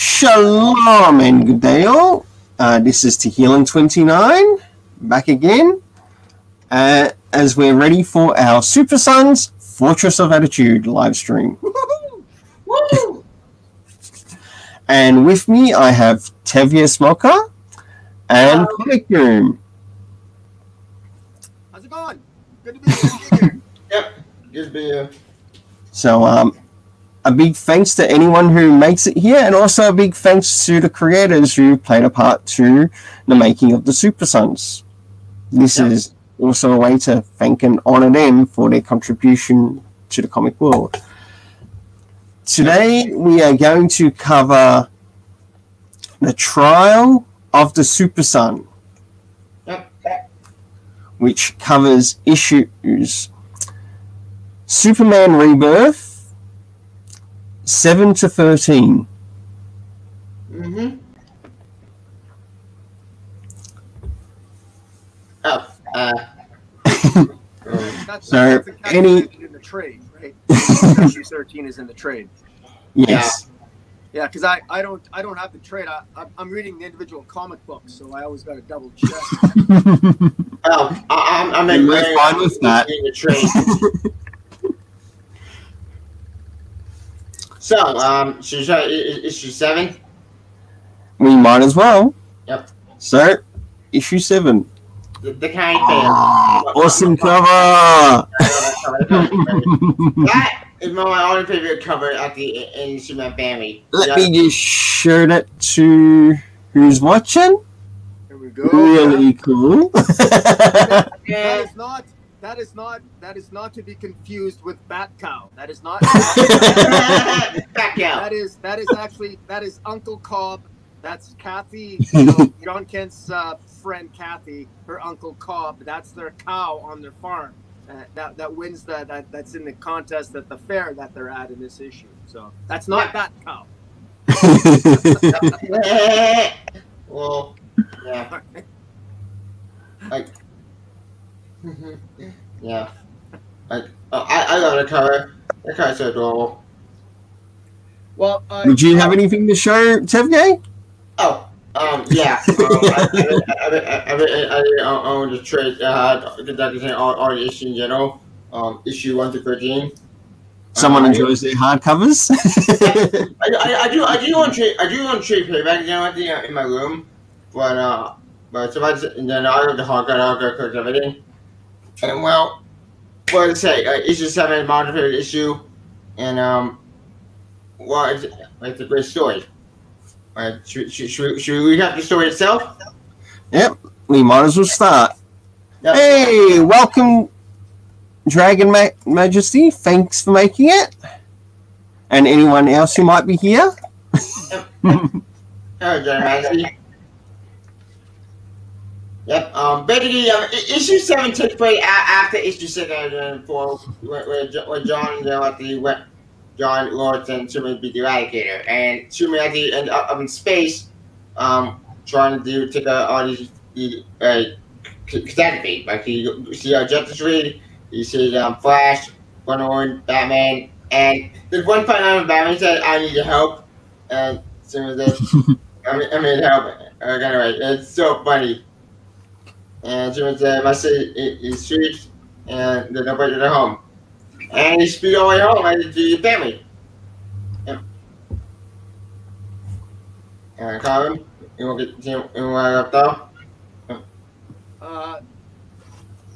Shalom and good day all. This is Tehilin29 back again as we're ready for our Super Sons Fortress of Attitude live stream. Woo! And with me I have Tevye Smoker and Comic Room. How's it going? Good to be here. Yep, good to be here. So a big thanks to anyone who makes it here, and also a big thanks to the creators who played a part to the making of the Super Sons. This is also a way to thank and honor them for their contribution to the comic world. Today we are going to cover the trial of the Super Son, which covers issues Superman Rebirth 7 to 13. Mm-hmm. So any in the trade, right? Issue 13 is in the trade. Yes. Yeah, because I don't have the trade. I'm reading the individual comic books, so I always got to double check. I'm fine with that. In the trade. So, should we try issue 7? We might as well. Yep. So, issue 7. The kind of thing. Awesome cover! That is my only favorite cover at the in Superman family. Let me just show that to who's watching. Here we go. Really cool. That is not to be confused with Bat Cow. That is not. Back out. That is Uncle Cobb. That's Kathy, John Kent's friend Kathy, her Uncle Cobb. That's their cow on their farm. That wins that's in the contest at the fair that they're at in this issue. So that's not Bat Cow. Well, yeah. Like. Yeah. I love the cover. The cover's so adorable. Well, did you have anything to show, Tevye? Oh, yeah. I own the trade. Conducting all the issues in general. Issue 1 to 13. Someone enjoys their hardcovers. I do want trade paperback in my room, but so and then I have the hardcover everything. And well, what to say? Issue 7 is my favorite issue, and well, it's a great story. Should we recap the story itself? Yep, we might as well start. Yep. Hey, welcome, Dragon Majesty. Thanks for making it, and anyone else who might be here. Hello, Dragon Majesty. Yep. Basically, issue 7 takes place after issue 6 and 4, where John and John Lawrence and Superman beat the Eradicator, and Superman at the end up in space, trying to take all these catastrophe. Like you see Justice League, you see Flash, Wonder Woman, Batman, and there's one fight on Batman said, "I need your help," and Superman says, "I need help." Anyway, it's so funny. And Superman said, "My city is streets, and there's nobody at their home." And you speed all the way home and to your family. Yep. And Colin, you want to get up though?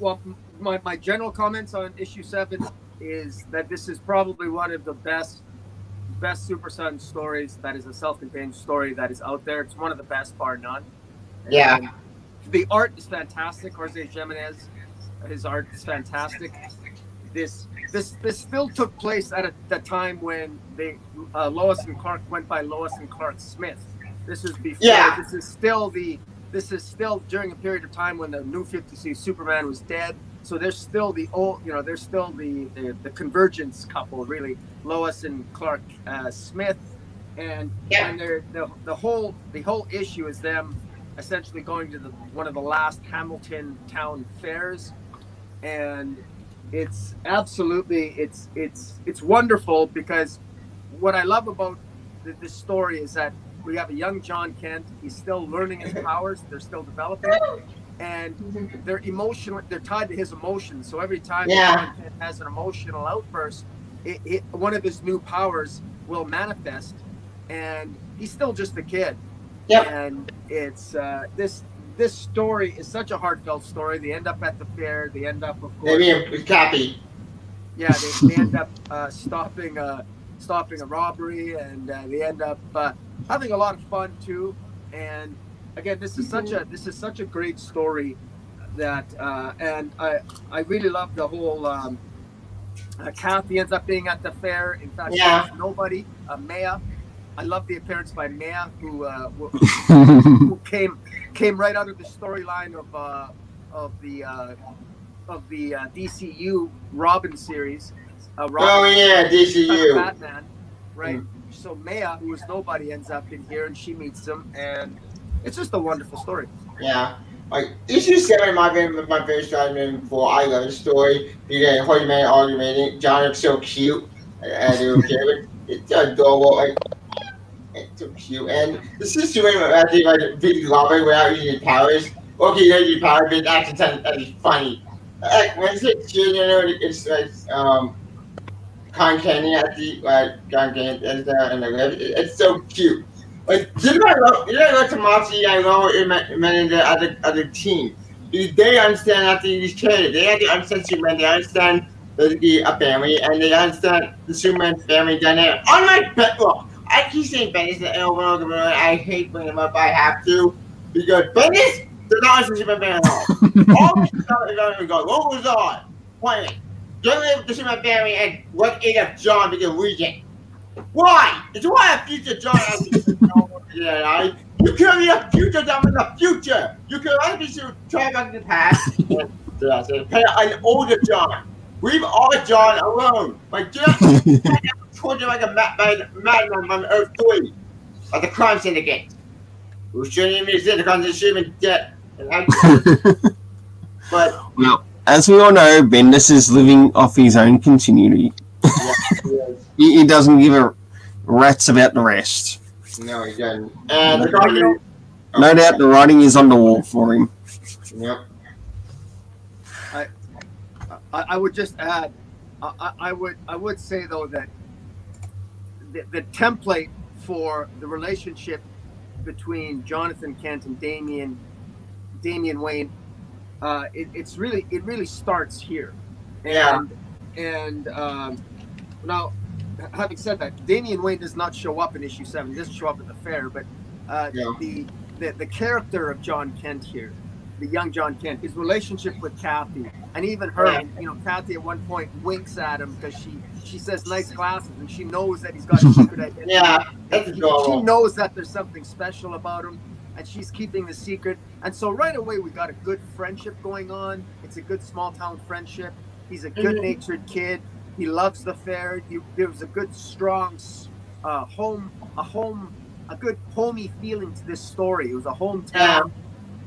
Well, my general comments on issue 7 is that this is probably one of the best Super Son stories that is a self-contained story that is out there. It's one of the best, bar none. Yeah. And the art is fantastic. Jose Jimenez, his art is fantastic. This still took place at the time when Lois and Clark went by Lois and Clark Smith. This is before. Yeah. This is still during a period of time when the New 52 Superman was dead. So there's still the old, there's still the convergence couple, really, Lois and Clark Smith, and the whole issue is them essentially going to one of the last Hamilton town fairs, and it's absolutely it's wonderful, because what I love about this story is that we have a young John Kent. He's still learning his powers. They're still developing, and they're emotional. They're tied to his emotions. So every time John Kent has an emotional outburst, one of his new powers will manifest, and he's still just a kid. Yep. And it's this story is such a heartfelt story. They end up at the fair. They end up, of course, with Cappy. Yeah, they end up stopping a robbery, and they end up having a lot of fun too. And again, this is such a great story that and I really love the whole. Kathy ends up being at the fair. In fact, there's nobody. Maya. I love the appearance by Maya, who came right out of the storyline of the DCU Robin series. DCU Batman, right? So Maya, who was nobody, ends up in here, and she meets him, and it's just a wonderful story. Yeah. Like issue 7, my favorite story before. I love the story. You get Holy Man arguing. John is so cute, and it's adorable. Like it's so cute, and the situation where I think like big lava without using powers. Okay, you use powers, but actually that is funny. Like when it's it's like Con Candy at the Con Candy and the lift. It's so cute. Like did I love Tomochi? I love the other team. They understand that these kids. They have to understand Superman. They understand the family, and they understand the Superman family dynamic. Unlike Look, I keep saying Bendis over and over. I hate bringing them up. I have to because Bendis does not understand Superman at all. All the stuff is going to go. What was on? Point. Don't live the Superman family and what ate up John because Regent. Why? It's why a future John has you can't be a future John in the future. You can only be try back in the past and an older John. Leave all John alone. Like just told you like a madman from Earth 3. Like the crime syndicate. Who shouldn't even exist because they should have been dead. But well, as we all know, Bendis is living off his own continuity. He doesn't give a rat's about the rest. No, he doesn't. No doubt the writing is on the wall for him. Yep. I would just add, I would say though that the template for the relationship between Jonathan Kent and Damian Wayne, it really starts here. And now, having said that, Damian Wayne does not show up in issue 7. He doesn't show up at the fair, but the character of John Kent here, the young John Kent, his relationship with Kathy, and even her, Kathy at one point winks at him because she says nice glasses, and she knows that he's got a secret identity. That's adorable. She knows that there's something special about him, and she's keeping the secret. And so right away we got a good friendship going on. It's a good small town friendship. He's a good-natured kid. He loves the fair. There was a good, strong a good homey feeling to this story. It was a hometown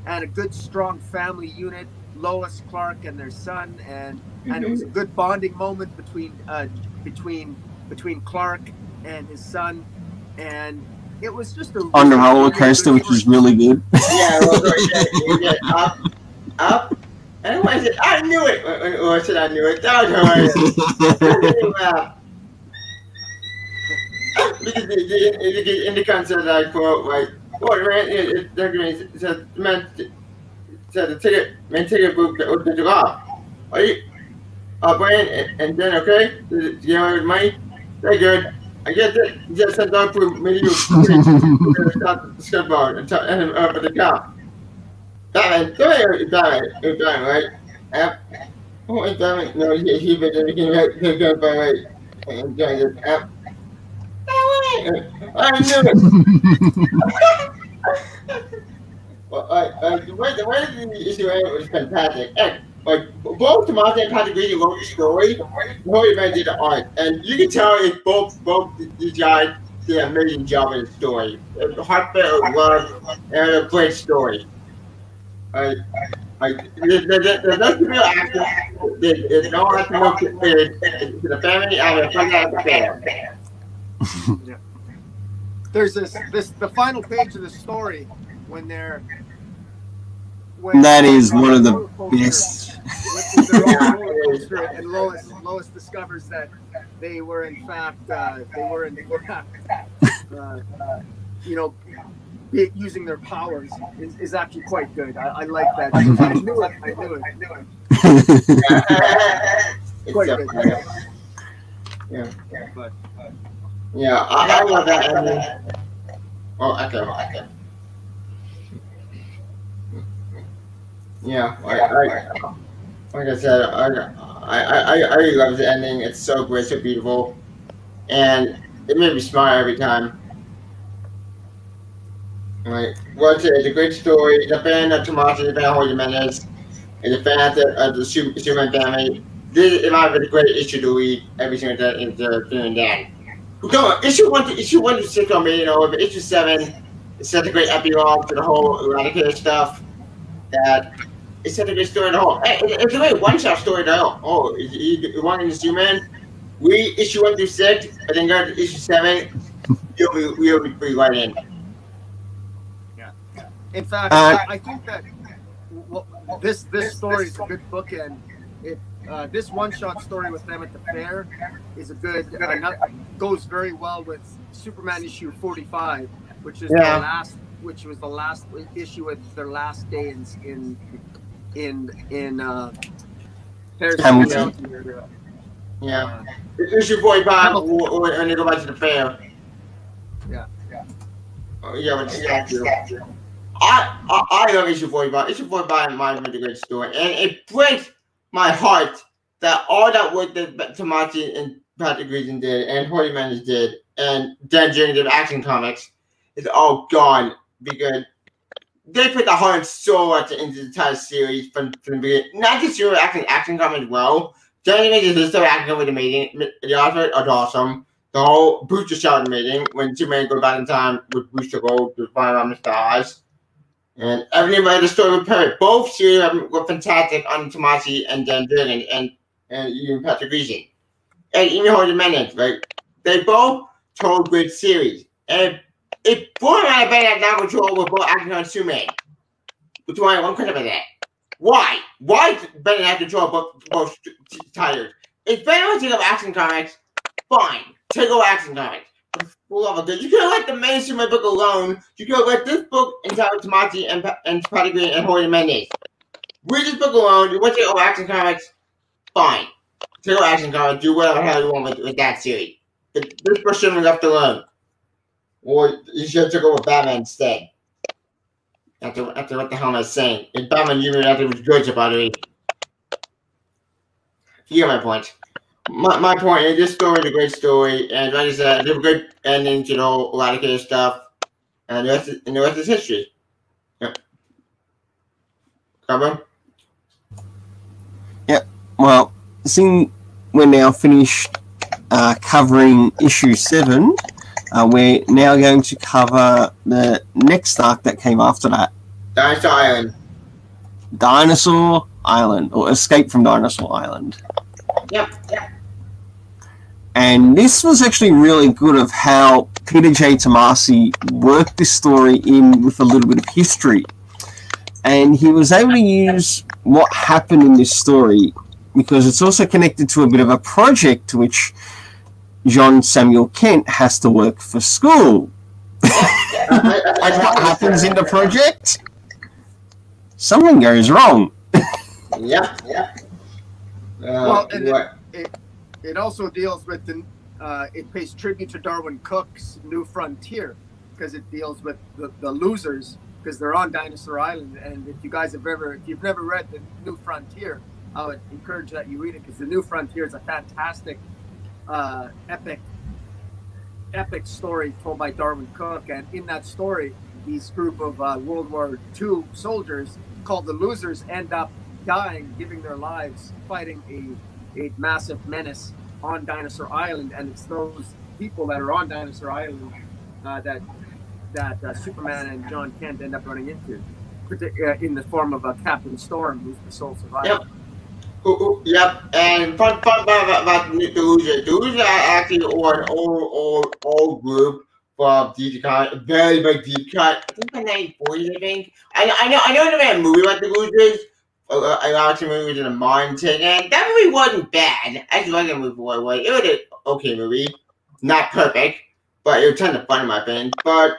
and a good, strong family unit. Lois, Clark, and their son, and it was a good bonding moment between Clark and his son, and it was just on the roller coaster, which is really good. Up. And when I said, I knew it. When I said I knew it, that was because in the concept that I quote, like, "What man said the ticket book the job. Are you Brian and then okay? You know money? Very good. I guess it just sent out for me to step out and him up at the cop. Batman, right? Oh, Batman, no, he been right, right. And John just, I knew it. Well, the way the issue was fantastic. And, like, both Tomato and Patrick really wrote the story. Roy Man did the art. And you can tell if both these guys did an amazing job in the story. Heartfelt love and a great story. The real actor is no actor to the family and the friends at the fair. there's the final page of the story when they're that is one of the best. And Lois discovers that they were in fact using their powers is actually quite good. I like that. I knew it. Quite good. Yeah. Yeah, I love that ending. Oh, okay. Yeah, like I said, I really love the ending. It's so great, so beautiful, and it made me smile every time. Like, it's a great story. The fan of Tomasi, the fan of Jorge Jimenez, and the fan of the Superman family. This is my great issue to read every single day into Feeling Dan. Issue 1 to 6 on me, but issue 7 is such a great epilogue to the whole Eradicator stuff that it's such a good story to whole. It's a great one-shot story to whole. Oh, you want to zoom in? We issue 1 through 6, and then go to issue 7. You'll be free right in. Yeah. In fact, I think that this story is a good bookend. This one-shot story with them at the fair is a good. Goes very well with Superman issue 45, which is which was the last issue with their last day in Paris. Yeah. Issue 45 when they go back to the fair. Yeah. Oh, yeah, but I love issue 45. Issue 45 reminds me of the great story, and it breaks my heart that all that work that Tomasi and Patrick Reason did, and Jorge Mendes did, and Dan Jr. did Action Comics is all gone because they put the heart and soul into the entire series from the beginning. Not just your Action Comics as well. Dan Jr. just started acting with amazing. The author is awesome. The whole Booster Shot amazing when Superman goes back in time with Booster Gold to find out the stars. And everything about the story with Perry. Both series were fantastic on Tomasi and Dan Jr. and even Patrick Reason. And even Jorge Mendes, right? They both told great series. And if Borderline had been now control with both acting on Superman, which one question about that? Why? Why Ben have control of both titles? If Ben wants to take up Action Comics, fine. Take over Action Comics. You could have let the main Superman book alone. You could have let this book entitled Tomasi and Patrick Reason and Jorge Mendes. Read this book alone. You want to take over Action Comics? Fine. Take over Action Comics. Do whatever the hell you want with that series. But this book should have been left alone. Or you should have took over Batman instead. After what the hell am I saying? If Batman Jr. after was good about it. You get my point. My point is this story is a great story, and like I said, it's a good ending to the whole Eradicator stuff, and the rest is history. Yep. Cover? Yep. Well, seeing we're now finished covering issue 7, we're now going to cover the next arc that came after that. Dinosaur Island. Dinosaur Island, or Escape from Dinosaur Island. Yep. And this was actually really good of how Peter J. Tomasi worked this story in with a little bit of history. And he was able to use what happened in this story because it's also connected to a bit of a project to which John Samuel Kent has to work for school. And what happens in the project? Something goes wrong. Yeah. Well, and it also deals with it pays tribute to Darwin Cook's New Frontier because it deals with the losers because they're on Dinosaur Island. And if you've never read the New Frontier, I would encourage that you read it because the New Frontier is a fantastic, epic story told by Darwin Cook. And in that story, these group of World War II soldiers called the losers end up dying, giving their lives, fighting a massive menace on Dinosaur Island, and it's those people that are on Dinosaur Island that Superman and John Kent end up running into, in the form of Captain Storm, who's the sole survivor. Yep. And fun about the Losers. The Losers are actually an old group for deep cut, very deep cut. I think by 1940s, I think. I know they made a movie about the Losers. I watched a movie with a Martin and that movie wasn't bad. I actually liked that movie for what it was. It was an okay movie, not perfect, but it was kind of fun in my opinion. But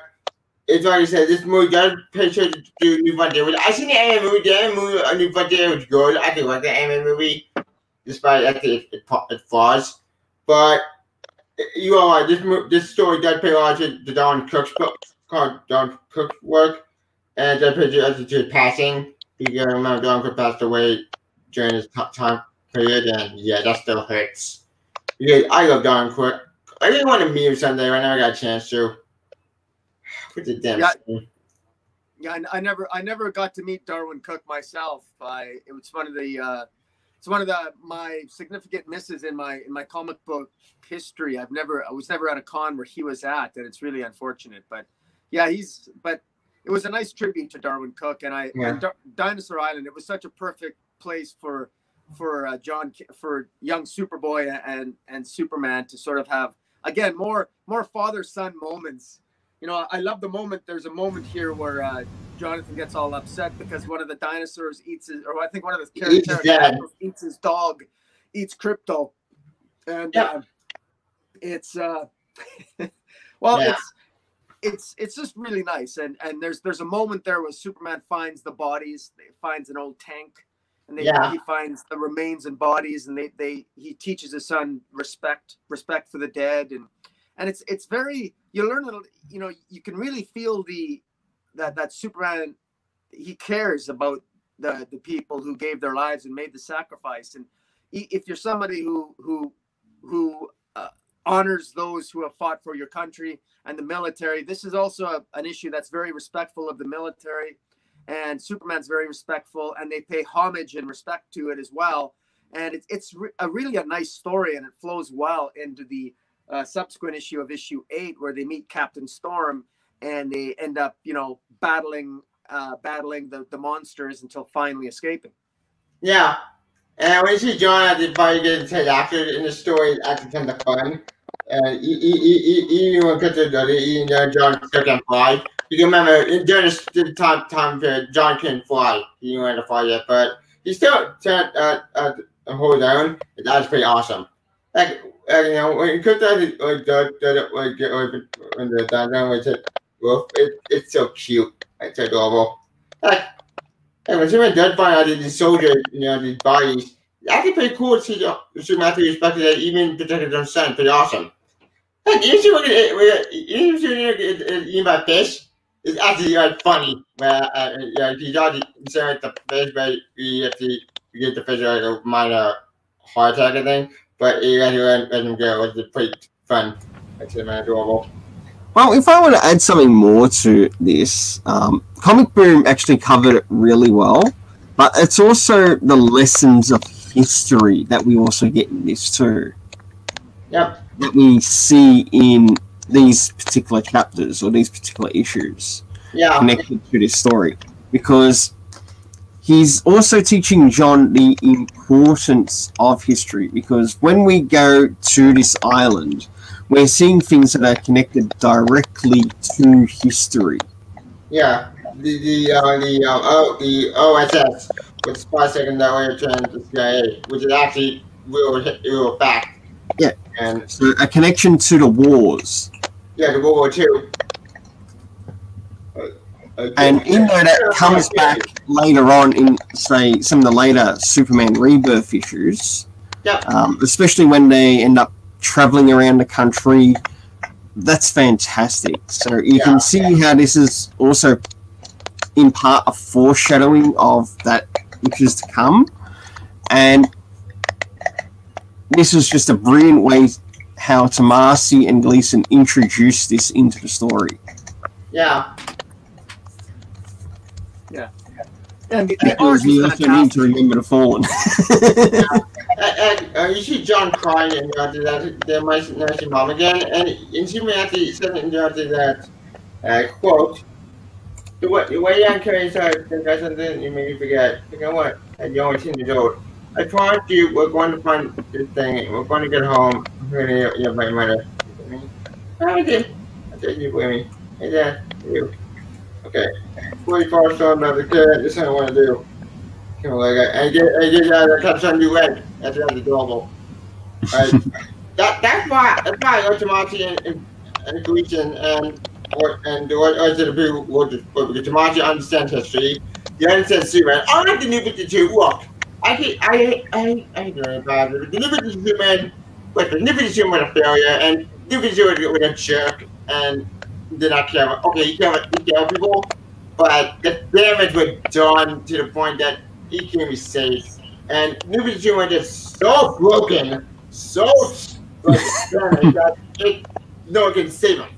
it's like I said, this movie does picture to do New Frontier. I seen the anime movie. The anime movie, New Frontier was good. I think like the anime movie, despite I think it flaws. But you are right. This story does pay homage to Don Cook's book, called Don Cook's work, and it does pay homage to his passing. You gotta remember Don Cook passed away during his time period, and yeah, that still hurts. Yeah, I love Don Cook. I really want to meet him someday. I never got a chance to. What's the damn thing? Yeah, I never got to meet Darwin Cook myself. It was one of the my significant misses in my comic book history. I was never at a con where he was at, and it's really unfortunate. But yeah, it was a nice tribute to Darwin Cook, and Dinosaur Island. It was such a perfect place for young Superboy and Superman to sort of have again more father-son moments. You know, I love the moment. There's a moment here where Jonathan gets all upset because one of the dinosaurs I think one of the characters eats his dog, eats Crypto, and it's it's just really nice. And there's a moment there where Superman finds the bodies, finds an old tank, and he finds the remains and bodies, and he teaches his son respect for the dead, and it's very, you learn little, you know, you can really feel that Superman, he cares about the people who gave their lives and made the sacrifice. And if you're somebody who honors those who have fought for your country and the military, this is also an issue that's very respectful of the military, and Superman's very respectful, and they pay homage and respect to it as well. And it's really a nice story, and it flows well into the subsequent issue of issue 8, where they meet Captain Storm, and they end up, you know, battling the monsters until finally escaping. Yeah, and when you see John at the fight gets hit after in the story, it's actually kind of fun. And even when John still can fly. You can remember during the time period, John couldn't fly. He didn't want to fly yet, but he still can't hold down. That's pretty awesome. Like, you know, when you cook that, when the down with it, it's so cute. It's adorable. Like when Superman does find out these soldiers, you know, these bodies, it's actually pretty cool to see Superman actually respected that, even protected their son. Pretty awesome. Like, you see what eaten by fish? It's actually funny. He's already saying the fish, but you have to get the fish like a minor heart attack, I think. But you have to let him go. It's pretty fun. It's adorable. Well, if I want to add something more to this, Comic Boom actually covered it really well, but it's also the lessons of history that we also get in this too. Yep. That we see in these particular chapters or these particular issues connected to this story, because he's also teaching John the importance of history, because when we go to this island, we're seeing things that are connected directly to history. Yeah, the OSS with spy secondary turned to CIA, which is actually real fact. Yeah, and so a connection to the wars. Yeah, the World War II. And in there, that comes back later on in, say, some of the later Superman Rebirth issues. Yeah. Especially when they end up traveling around the country. That's fantastic. So you can see how this is also, in part, a foreshadowing of that which is to come. And this is just a brilliant way how Tomasi and Gleason introduce this into the story. Yeah. Yeah. And because we also need to remember the fallen. You see John crying and there might see mom again, and Superman actually said in that quote, the way Young Carrie started to think something you made me forget. You know what? At you're only 10 years old. I promise you, we're going to find this thing. We're going to get home. We're going to get my mother. Okay. Okay, you with me? Hey, Dad. You. Okay. 44 storm of the kid. This is what I want to do. Come on, like, I get catch on new leg. That's adorable. Right. That's why Otomachi and Gleason and or to the people because Otomachi understands history. He understands Superman. I like the New 52. Look, I know about it. The New 52 Superman, but the New 52 Superman was a failure, and New 52 was a jerk, and did not care. Okay, he cared about people, but the damage was done to the point that he can't be saved. And New 52 was just so broken, so that no one can save him.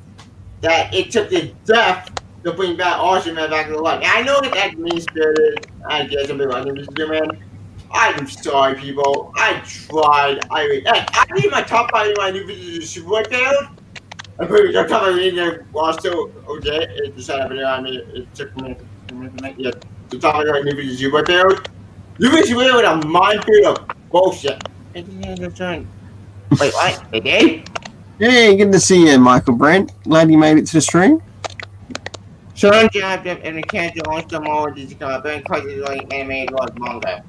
That it took the death to bring back Ultraman back to life. And I know that mean-spirited. I guess I'm like Superman. I'm sorry, people. I tried. I need my top 5 in my New 52 Superboy failed. I put my top 5 in there while still okay. It decided on me. It took me yeah. The top 5 in my New 52 Superboy failed. New 52 Superboy with a minefield of bullshit. And then they turn. Wait, what? They did? Hey, good to see you, Michael Brent. Glad you made it to the stream. Sean jabbed him and the character on some more to come up and cause it's like animated like manga.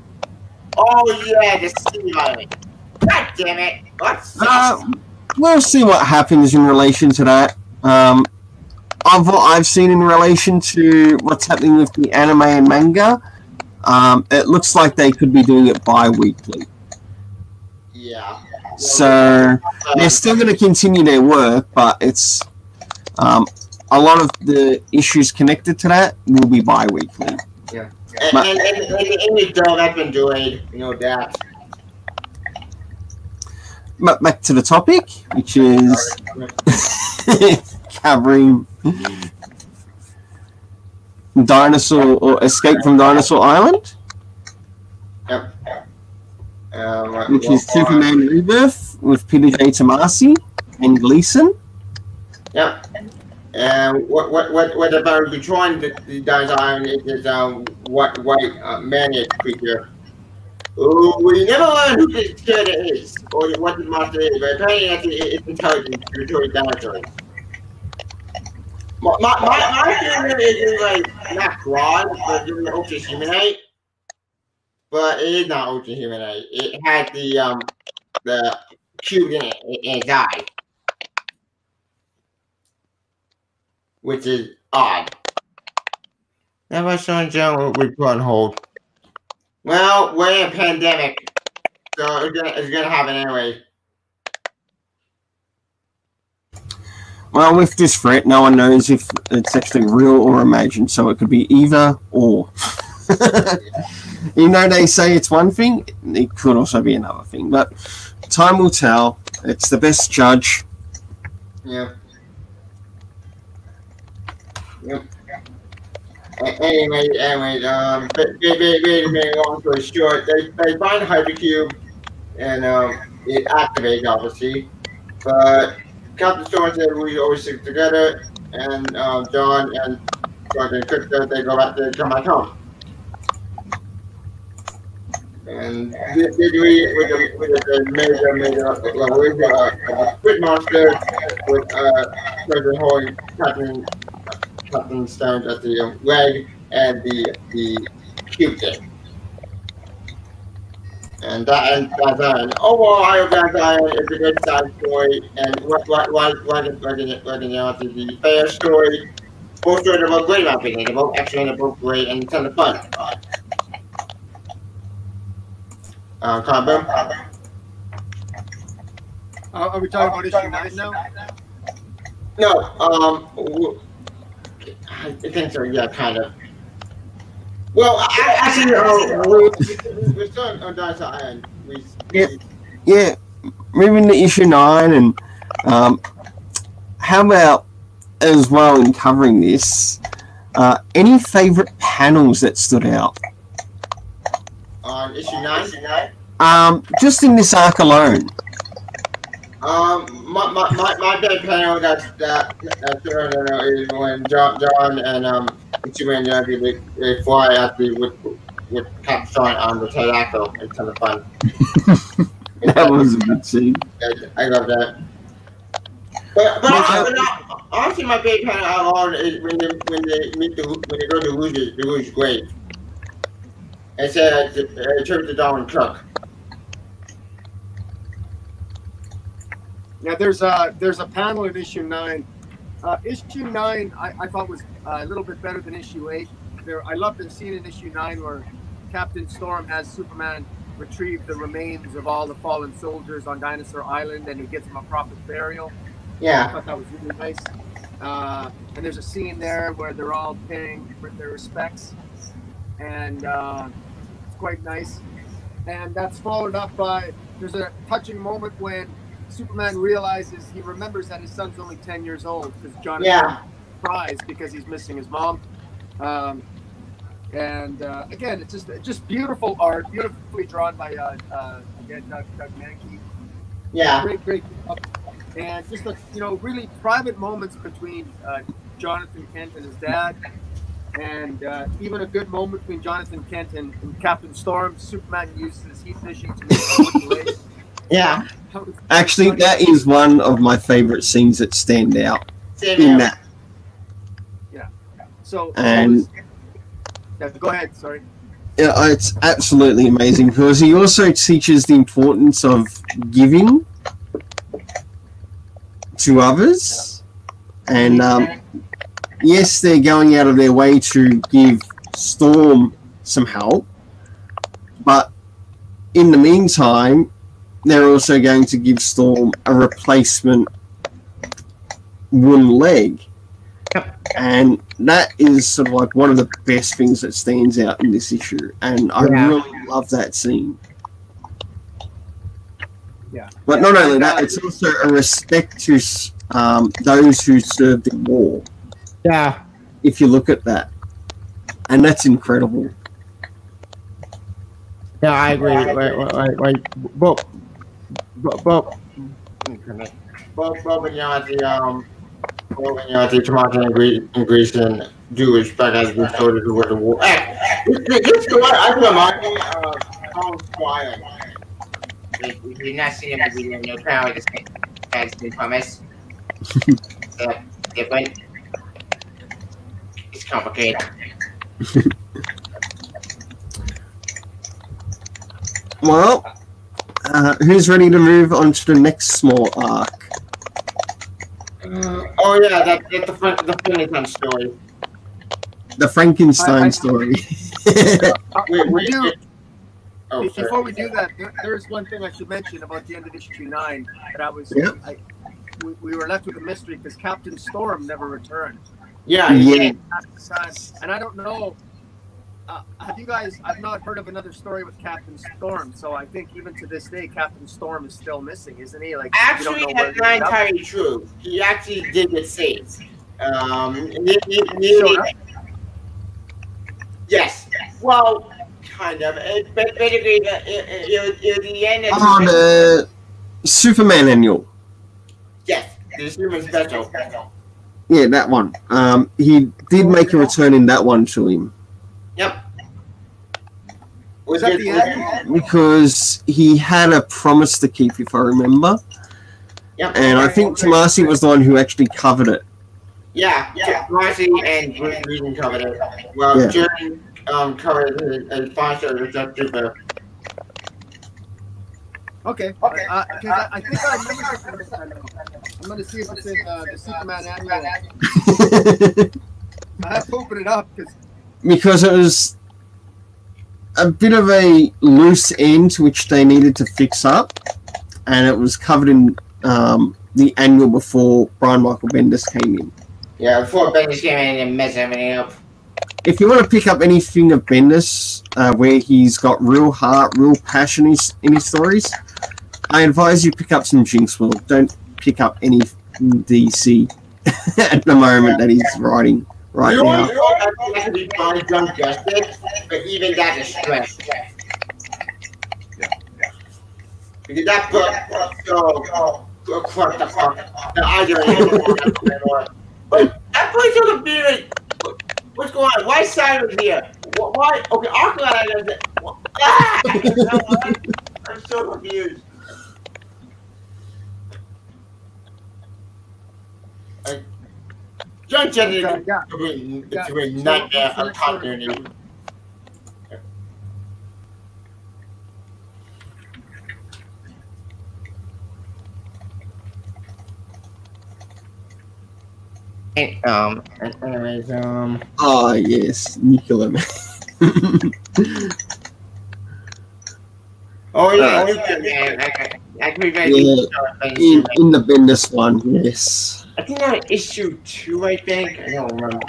Oh yeah, the sea island. God damn it. What's we'll see what happens in relation to that. Of what I've seen in relation to what's happening with the anime and manga, it looks like they could be doing it bi-weekly. Yeah. So they're still going to continue their work, but it's a lot of the issues connected to that will be bi-weekly. Yeah. And the girl that's been doing, that. But back to the topic, which is covering Dinosaur or Escape from Dinosaur Island. Yep. Which is Superman Rebirth with Peter J. Tomasi and Gleason. Yep. What about controlling the Dinosaur Island is white man-eater creature. We never learn who this creature is or what the monster is, but apparently it's intelligent to control dinosaurs. My theory is like not broad, but it's ultra humanite. But it is not ultra humanite. It has the cube in its eye, which is odd. That was Sean Jones we put on hold. Well, we're in a pandemic, so it's gonna happen anyway. Well, with this threat, no one knows if it's actually real or imagined, so it could be either or. Even though they say it's one thing, it could also be another thing. But time will tell. It's the best judge. Yeah. Yep. Anyway, long story short, they find Hypercube and it activates obviously. But Captain Storm said we always stick together, and John and Crypto they come back home. And with the major squid monster with President holding Captain Stones at the leg and the cube thing. And that overall I hope that is a good side story and the fair story. Both stories are both great in my opinion. They're both excellent, they're both great and a ton of fun. Boom. Are we talking about issue 9 now? No, I think so, yeah, kind of. Well, actually, we're still on Dinosaur Island. Yeah, moving to issue 9, and how about, as well in covering this, any favourite panels that stood out? On issue 9? Just in this arc alone. My big panel that is when John and Superman they fly out with Captain on the pterodactyl. It's kind of fun. That was a good scene. I love that. But honestly, my favorite panel out of all is when they go to Rouge's grave. It's Church of Darwin Cook. Now there's a panel in issue 9. Issue 9 I thought was a little bit better than issue 8. I loved the scene in issue 9 where Captain Storm has Superman retrieve the remains of all the fallen soldiers on Dinosaur Island, and he gives them a proper burial. Yeah. I thought that was really nice. And there's a scene there where they're all paying their respects, and it's quite nice. And that's followed up by, there's a touching moment when Superman realizes, he remembers that his son's only 10 years old, because Jonathan cries because he's missing his mom. Again, it's just beautiful art, beautifully drawn by again Doug Mankey. Yeah. Great job. And just really private moments between Jonathan Kent and his dad, and even a good moment between Jonathan Kent and Captain Storm. Superman uses heat vision to make it. Yeah. Actually, that is one of my favorite scenes that stand out in that. Yeah. So. And. Go ahead. Sorry. Yeah, it's absolutely amazing because he also teaches the importance of giving to others, and yes, they're going out of their way to give Storm some help, but in the meantime, they're also going to give Storm a replacement wooden leg. And that is sort of like one of the best things that stands out in this issue, and I really love that scene. Yeah. But not only that, it's also a respect to those who served in war. Yeah. If you look at that, and that's incredible. Yeah, I agree. Tomato and Grayson do respect as good soldiers who were the war. This story, I remind me of Tom Squire. If you've not seen him, we have no power. This has been promised. Different. It's complicated. Well, who's ready to move on to the next small arc? Oh yeah, that's the Frankenstein story. The Frankenstein story. Before we do that, there's one thing I should mention about the end of issue 9 that I was. We were left with a mystery because Captain Storm never returned. Yeah. And I don't know. Have you guys? I've not heard of another story with Captain Storm, so I think even to this day, Captain Storm is still missing, isn't he? Like, actually, that's not entirely true. He actually did get saved. Yes. Well, kind of. But basically, the end of the Superman annual. Yes, the Superman special. Yeah, that one. He did make a return in that one to him. Yep. Was that the end? Because he had a promise to keep, if I remember. Yep. And I think Tomasi was the one who actually covered it. Yeah. Tomasi and Bruce Regan covered it. Well, Jerry covered it as sponsor of the Super. Okay. Because I think I remember this. I'm going to see if it's in the Superman annual. I have to open it up because it was a bit of a loose end which they needed to fix up, and it was covered in the annual before Brian Michael Bendis came in. Yeah, before Bendis came in and messed everything up. If you want to pick up anything of Bendis where he's got real heart, real passion in his stories, I advise you pick up some Jinx World. Don't pick up any DC at the moment that he's writing. Right now. That could be fine, done justice, but even that is stress. Because that book so crushed the fuck. I don't but that place on the beard. What's going on? Why Simon's here? Why? Okay, Aqualad does it. I'm so confused. John said Yeah. it's a nightmare of continuity. Anyways, Oh yes, Nicola. oh yeah, man. I can be very in the Bendis one, yes. I think that issue 2. I think I don't remember.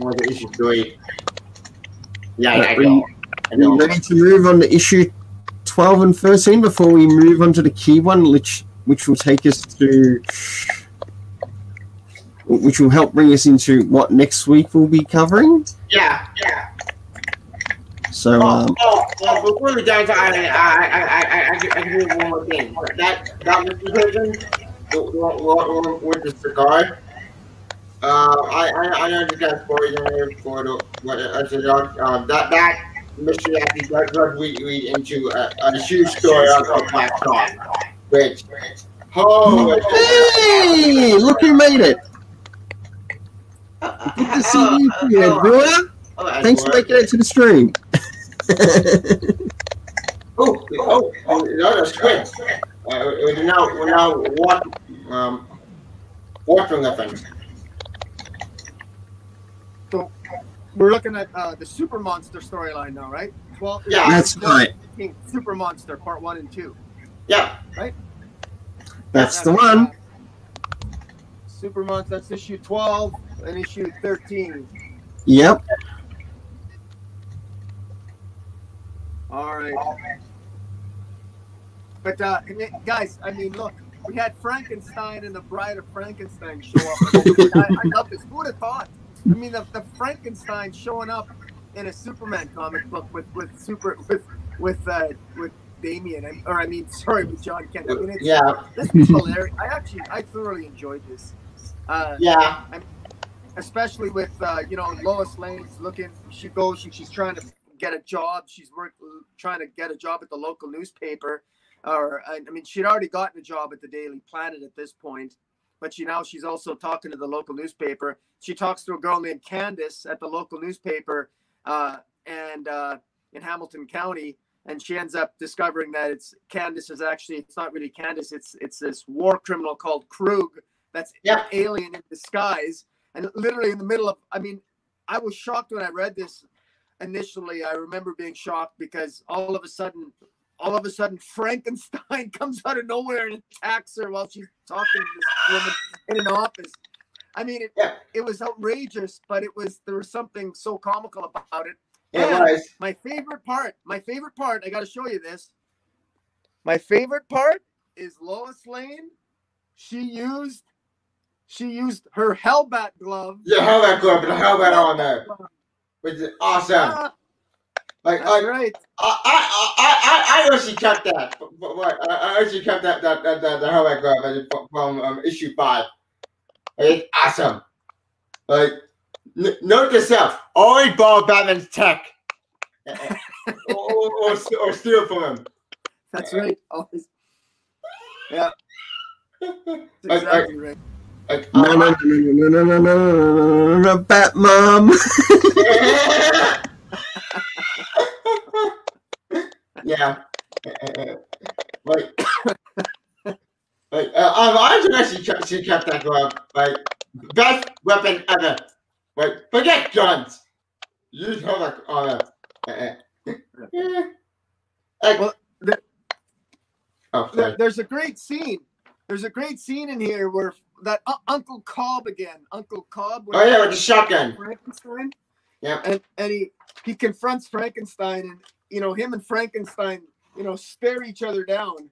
Or the issue 3. Yeah, I know. Are you ready to move on to issue 12 and 13 before we move on to the key one, which will take us to, which will help bring us into what next week we'll be covering? Yeah. So, before we dive into I can do one more thing. That version with the cigar. I know you guys spoiled for that mystery actually does lead into a huge story of Black Dawn, which hey, look who made it! Good to see you here, Dora. Thanks for making it to the stream. No, that's good. We're now watching the thing. So we're looking at the Super Monster storyline now, right? 12. Yeah, that's right. Super Monster Part 1 and 2. Yeah, right. That's the one. Super Monster. That's issue 12 and issue 13. Yep. All right. But guys, I mean, look, we had Frankenstein and the Bride of Frankenstein show up. I love this. Who would have thought? I mean, the Frankenstein showing up in a Superman comic book with Damien, with John Kent. I mean, this was hilarious. I thoroughly enjoyed this. Especially with Lois Lane's looking. She's trying to get a job. She's trying to get a job at the local newspaper. She'd already gotten a job at the Daily Planet at this point, but she's also talking to the local newspaper. She talks to a girl named Candace at the local newspaper in Hamilton County, and she ends up discovering that it's not really Candace. It's this war criminal called Krug that's an alien in disguise. And literally in the middle of, I was shocked when I read this initially. I remember being shocked because all of a sudden Frankenstein comes out of nowhere and attacks her while she's talking to this woman in an office. I mean, it was outrageous, but there was something so comical about it. And my favorite part, I got to show you this. My favorite part is Lois Lane. She used her Hellbat glove. Yeah, Hellbat glove, and the Hellbat on there, which is awesome. That's right. I actually kept that. I actually kept that the Hellbat glove from issue 5. It's awesome. Note to self: always borrow Batman's tech, or steal from him. That's right. Always. Yeah. That's exactly right. No, Batmom. Yeah. She kept that glove. Best weapon ever. Forget guns. Use her on there's a great scene. There's a great scene in here where that Uncle Cobb again. Uncle Cobb. With the shotgun. Frankenstein. Yeah. And he confronts Frankenstein, and him and Frankenstein, stare each other down.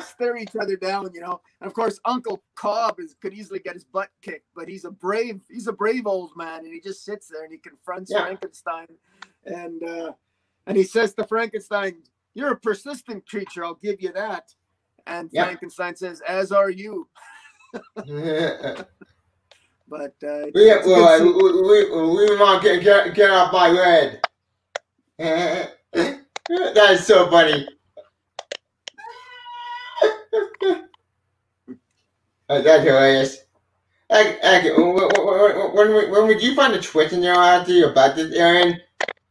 Stare each other down. And of course, Uncle Cobb could easily get his butt kicked, but he's a brave old man, and he just sits there and he confronts Frankenstein, and he says to Frankenstein, "You're a persistent creature. I'll give you that." And Frankenstein says, "As are you." But we want to get off my red. That is so funny. That's hilarious. When would you find a twist in your attitude about this, Aaron?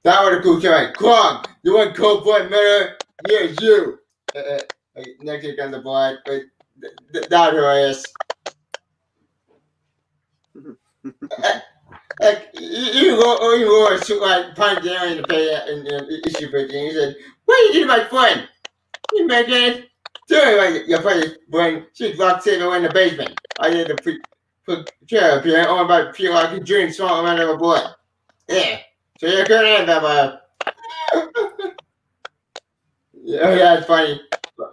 That would have cool like, Krog, you want cold blood murder? Here's you. Next week on the blood, but that hilarious. You go like punch Aaron to pay in issue 15. He said, "What are you doing, my friend? You make it? Doing your friend when she locked Saber in the basement. I did the put chair up here, all about feel like a drink small amount of blood. Yeah. So you're good at that, yeah, that's funny.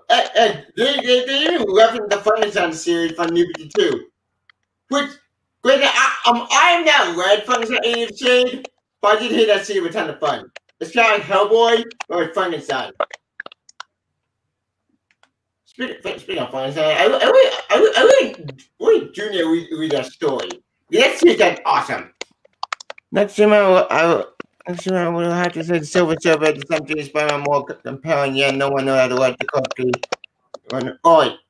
They even reference the Funny series from New 52. Which, I'm not read Funny series, but I did hate that series with a ton of fun. It's kind of like Hellboy, but with Funny. Speaking of Funny, I really do need to read that story. That series is awesome. Next time I will have to say the Silver Surfer is something inspiring more compelling, yet no one knows how to write the correctly.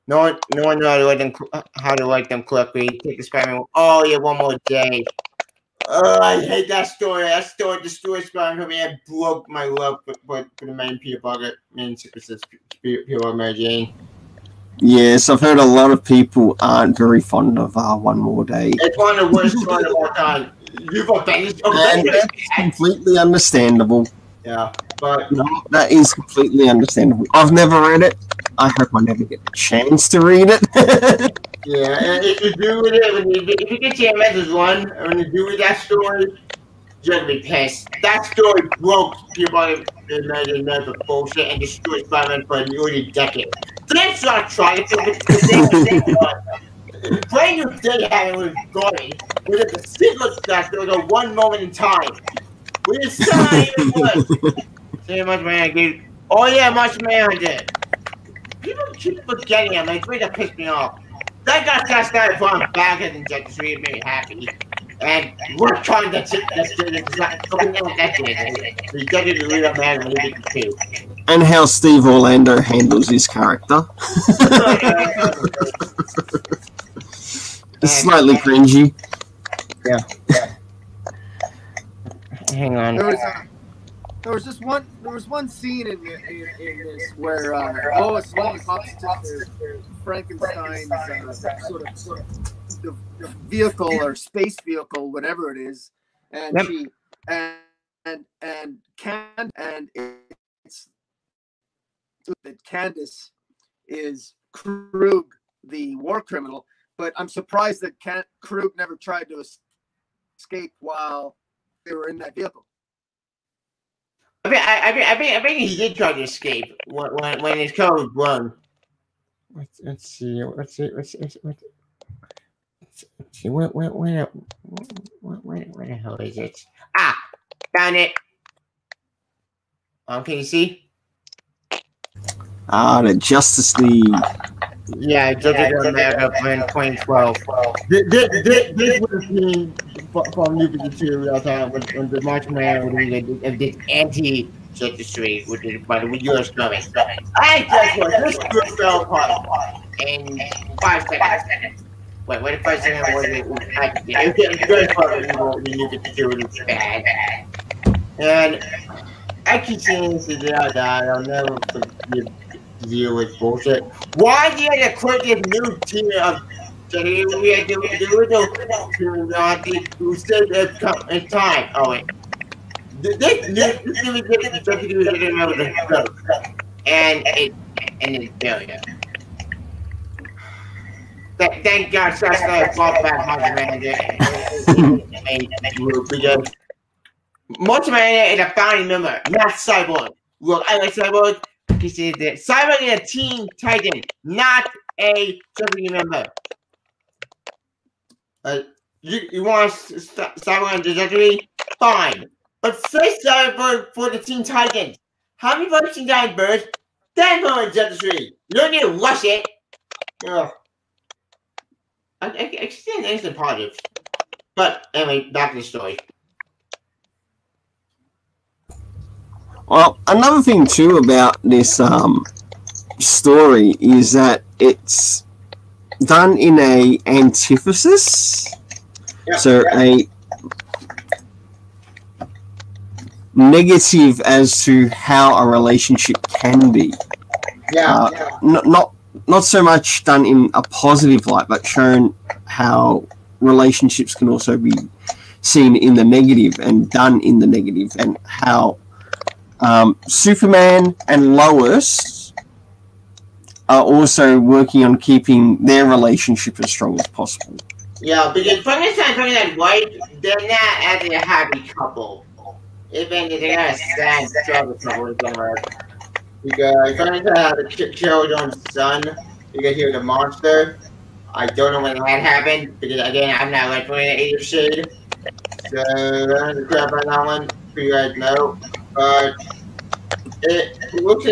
No one knows how to write them correctly. Take the Spider-Man. Oh, yeah, one more day. Oh, I hate that story. That story destroyed Spider-Man for me. It broke my love for the main Peter Parker, main Peter Mary Jane. Yes, I've heard a lot of people aren't very fond of One More Day. It's one of the worst stories of all time. And that's completely understandable. Yeah, but no, that is completely understandable. I've never read it. I hope I never get the chance to read it. Yeah, and if you do read it, if you get your message one, when you do read that story, you're gonna be pissed. That story broke people in for bullshit and destroyed Spider-Man for nearly a decade. Let's not try to think the brand new day having with Gordon, with a single scratch, there was a one moment in time. With his son, it was. Say much man, dude. Oh yeah, much man did. People keep forgetting him, it's really piss me off. That got cast out from back and just really made me happy. And we're trying to take this thing that's not coming out that day. We got to read a man and read it too. And how Steve Orlando handles his character. It's slightly cringy. Yeah. Hang on. There was one scene in this where Lois Lane pops to Frankenstein's sort of the vehicle or space vehicle, whatever it is, and yep. she and it's that Candace is Krug, the war criminal, but I'm surprised that Krug never tried to escape while they were in that vehicle. I think he did try to escape when his car was blown. Let's see. Where the hell is it? Ah, found it. Can you see? The Justice League. Yeah, Justice League America in 2012. This was seen from New 52 real time when the March Man did anti-Justice League, which is by the US government. I guess what? This group fell apart in 5 seconds. Wait, 5 seconds was it? It was very far when New 52 was bad. And I keep saying this is I'll never deal with bullshit. Why do you have to quit this new team of we had to in time? Oh wait. This new and it's failure. Thank God Sasha brought back Multiman is a founding member, not Cyborg. Look, I like Cyborg. He says that Cyborg is a Teen Titan, not a Justice member. You want Cyborg and the Justice? Fine. But first Cyborg for the Teen Titans. How many votes in that birth? Then for the Justice League. You don't need to rush it. I stand instant positive. But anyway, back to the story. Well, another thing too about this story is that it's done in a antithesis. Yep. So a negative as to how a relationship can be. Yeah. Not so much done in a positive light, but shown how relationships can also be seen in the negative and done in the negative, and how Superman and Lois are also working on keeping their relationship as strong as possible. Yeah, because Frankenstein and White, they're not actually a happy couple. Even if they're not a sad struggle couple in general. Because Frankenstein had to kill his own son because he was a monster. I don't know when that happened, because again, I'm not like playing Age of Shade. So I don't have to crap on that one, for you guys know. But it looks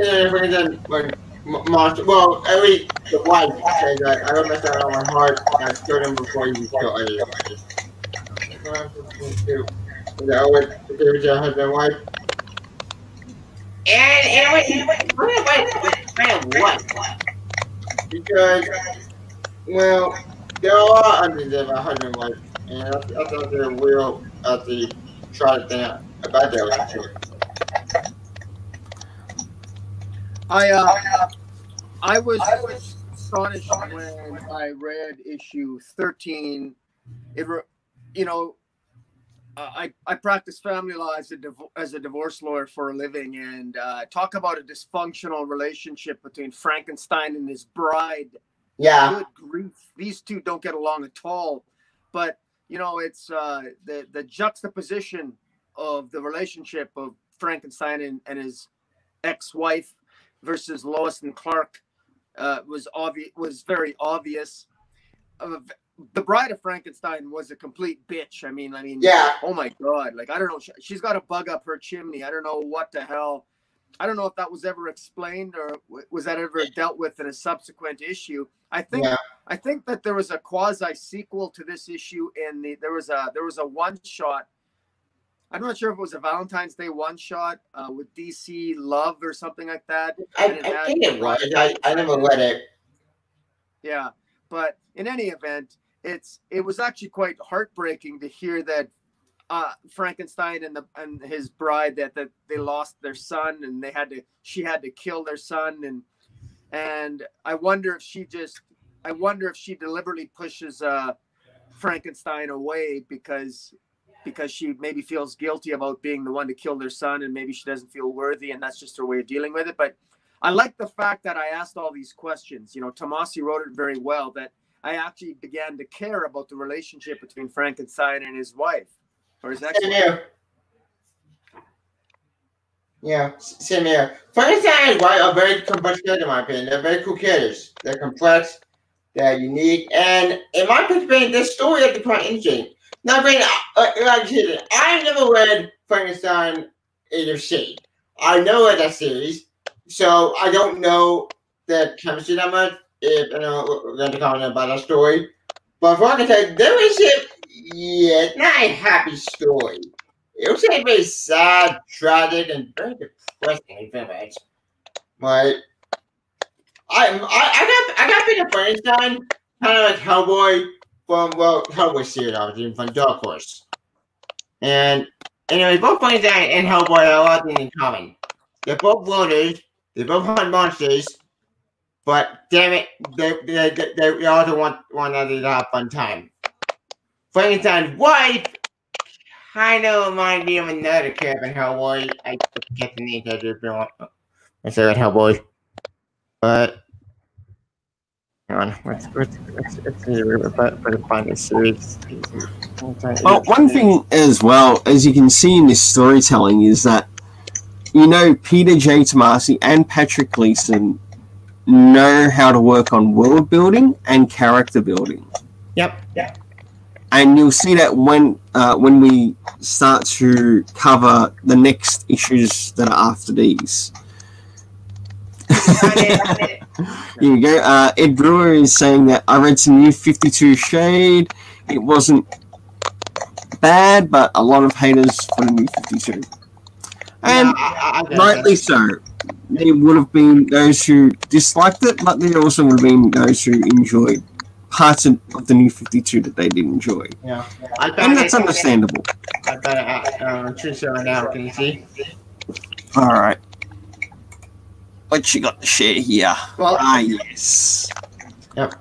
like monster. Well, at least the wife says that I don't mess that on my heart. I killed him before you kill anybody. Is that what the husband and wife? And what? Because, well, there are underneath about husband and wife, and I thought they will try to think about their relationship. I was astonished when I read issue 13. I practice family law as a divorce lawyer for a living, and talk about a dysfunctional relationship between Frankenstein and his bride. Yeah. Good grief. These two don't get along at all. But, it's the juxtaposition of the relationship of Frankenstein and his ex-wife versus Lois and Clark was very obvious. The Bride of Frankenstein was a complete bitch. I mean, yeah. Oh my God. Like, I don't know. She's got a bug up her chimney. I don't know what the hell. I don't know if that was ever explained or was that ever dealt with in a subsequent issue. I think that there was a quasi sequel to this issue there was a one shot. I'm not sure if it was a Valentine's Day one shot with DC Love or something like that. I think it was. I never read it. Yeah, but in any event, it was actually quite heartbreaking to hear that Frankenstein and his bride that they lost their son and she had to kill their son, and I wonder if she deliberately pushes Frankenstein away because she maybe feels guilty about being the one to kill their son, and maybe she doesn't feel worthy, and that's just her way of dealing with it. But I like the fact that I asked all these questions. Tomasi wrote it very well, that I actually began to care about the relationship between Frankenstein and his wife, or his ex-wife. Yeah, same here. Frankenstein and White are very complex characters, in my opinion. They're very cool characters. They're complex, they're unique, and in my opinion, their story is quite interesting. Now, granted, like I said, I never read Frankenstein Age of Shade. I know that series, so I don't know the chemistry that much. If we're going to comment about that story, but for I can tell you, their relationship, it's not a happy story. It was a very sad, tragic, and very depressing image. But I got big of Frankenstein, kind of like Hellboy from Hellboy series, obviously from Dark Horse. And anyway, both Frankenstein and Hellboy have a lot of things in common. They're both loners. They both hunt monsters. But damn it, they also want one another to have fun time. Frankenstein's wife kind of reminds me of another character in Hellboy. I forget the name of it. I said Hellboy. But hang on, let's find this series. Well, one thing as well, as you can see in this storytelling, is that Peter J. Tomasi and Patrick Gleason know how to work on world building and character building. Yep. And you'll see that when we start to cover the next issues that are after these. Here we go. Ed Brewer is saying that I read some new 52 Shade. It wasn't bad, but a lot of haters for the new 52. And rightly so. There would have been those who disliked it, but there also would have been those who enjoyed parts of the New 52 that they did enjoy. Yeah. And that's understandable. I bet Trisha right now. Can you see? Alright. What you got to share here? Well, yes. Yep.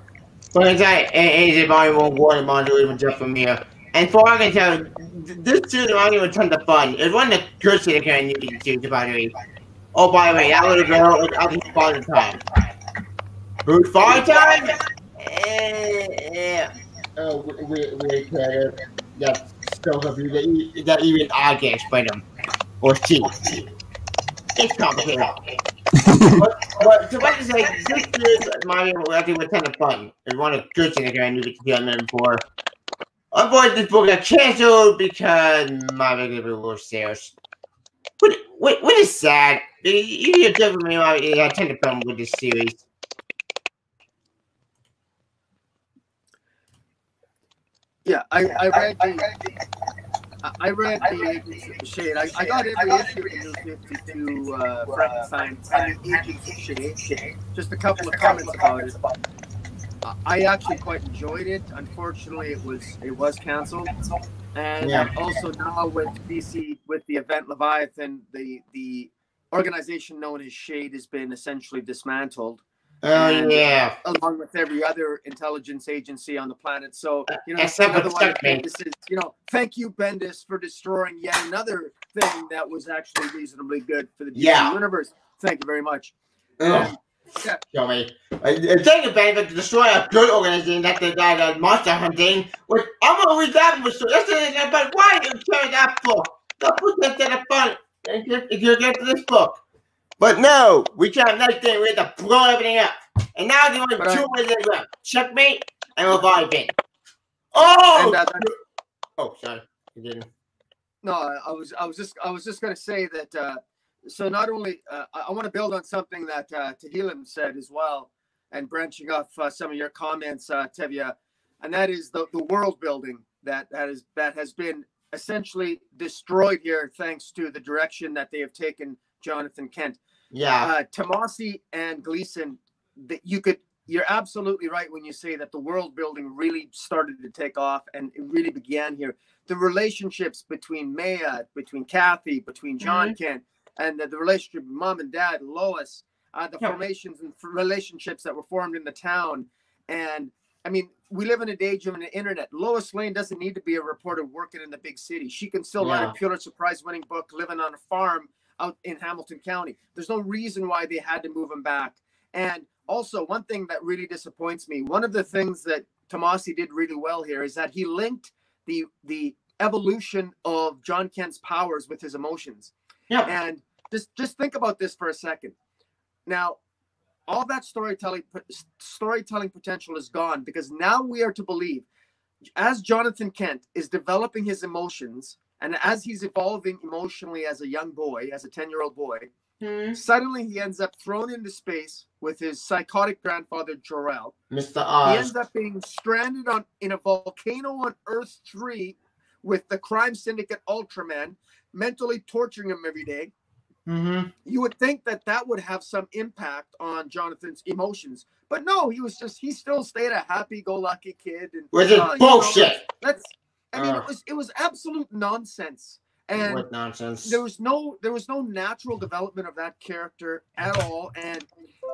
But it's like, AJ Bonnie won't go to module even just from here. And for I can tell, this season wasn't even a ton of fun. It wasn't a good season kind of new season, by the way. Oh, by the way, that little girl was out in father time. Who's father time? Yeah. Oh, we care. That's so confusing that even I can explain them. Or she. It's complicated. but to what to say, this year's Mario actually was kind of fun. It won a good thing again, you get to 2004. Unfortunately, this book got canceled because Mario gave it a little sales. What is sad? You get for me, I tend to fun with this series. Yeah, I read the Agents of Shade. I got every issue of New 52 Frankenstein and the Agents of Shade. Just a couple of comments about it. I actually quite enjoyed it. Unfortunately, it was canceled. And also now with DC, with the event Leviathan, the organization known as Shade has been essentially dismantled. Along with every other intelligence agency on the planet. So, this is, thank you, Bendis, for destroying yet another thing that was actually reasonably good for the DC universe. Thank you very much. Show me. Thank you, Bendis, to destroy a good organization that they got monster hunting. Which I'm gonna read that one. But why did you carry that book? Don't put that to the front if you get to this book. But no, we can't next thing. We have to blow everything up. And now the only two ways they go: checkmate and Leviathan. Oh! Sorry, you didn't. No, I was just gonna say that. So not only I want to build on something that Tehillim said as well, and branching off some of your comments, Tevya, and that is the world building that has been essentially destroyed here thanks to the direction that they have taken Jonathan Kent. Yeah. Tomasi and Gleason, you're absolutely right when you say that the world building really started to take off and it really began here. The relationships between Maya, between Kathy, between John Kent, and the relationship with mom and dad, Lois, the formations and relationships that were formed in the town. And I mean, we live in an age of the internet. Lois Lane doesn't need to be a reporter working in the big city. She can still write a Pulitzer Prize winning book living on a farm out in Hamilton County. There's no reason why they had to move him back. And also, one thing that really disappoints me, one of the things that Tomasi did really well here is that he linked the evolution of John Kent's powers with his emotions. Yeah. And just think about this for a second. Now, all that storytelling potential is gone because now we are to believe, as Jonathan Kent is developing his emotions and as he's evolving emotionally as a young boy, as a 10-year-old boy, suddenly he ends up thrown into space with his psychotic grandfather, Jor-El. Mr. Oz. He ends up being stranded in a volcano on Earth 3 with the crime syndicate Ultraman, mentally torturing him every day. You would think that would have some impact on Jonathan's emotions, but no, he still stayed a happy-go-lucky kid. And which is bullshit. It was absolute nonsense. And what nonsense? There was no natural development of that character at all, and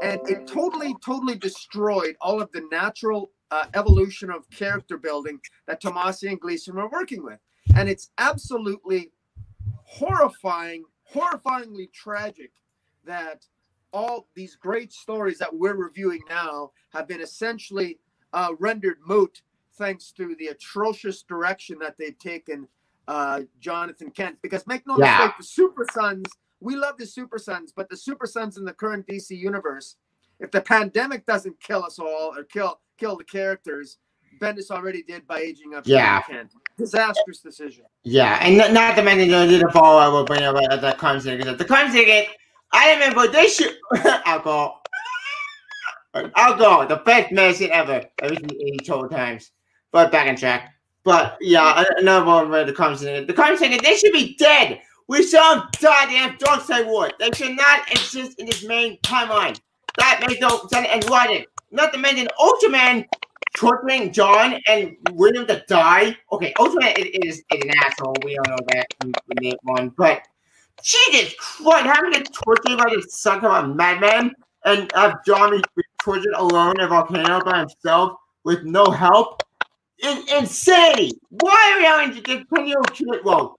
it totally destroyed all of the natural evolution of character building that Tomasi and Gleason were working with, and it's absolutely horrifyingly tragic that all these great stories that we're reviewing now have been essentially rendered moot thanks to the atrocious direction that they've taken Jonathan Kent. Because make no mistake, the Super Sons, we love the Super Sons, but the Super Sons in the current DC universe, if the pandemic doesn't kill us all or kill the characters, Bendis already did by aging up Kent. Disastrous decision. Yeah, and not to mention the follow-up will bring up the crime syndicate. The crime syndicate, I remember they should alcohol, the best medicine ever. Everything 80 total times. But back on track. But yeah, another one with the crime syndicate. The crime syndicate, they should be dead. We saw them goddamn don't say what. They should not exist in this main timeline. That makes no sense and why did. Not to mention Ultraman torturing John and William to die. Okay, Ultraman is an asshole. We all know that from the one, but Jesus Christ, having to torture by this son of a madman and have John be tortured alone in a volcano by himself with no help. Insanity! Why are we having to get 10-year-old kid? Well,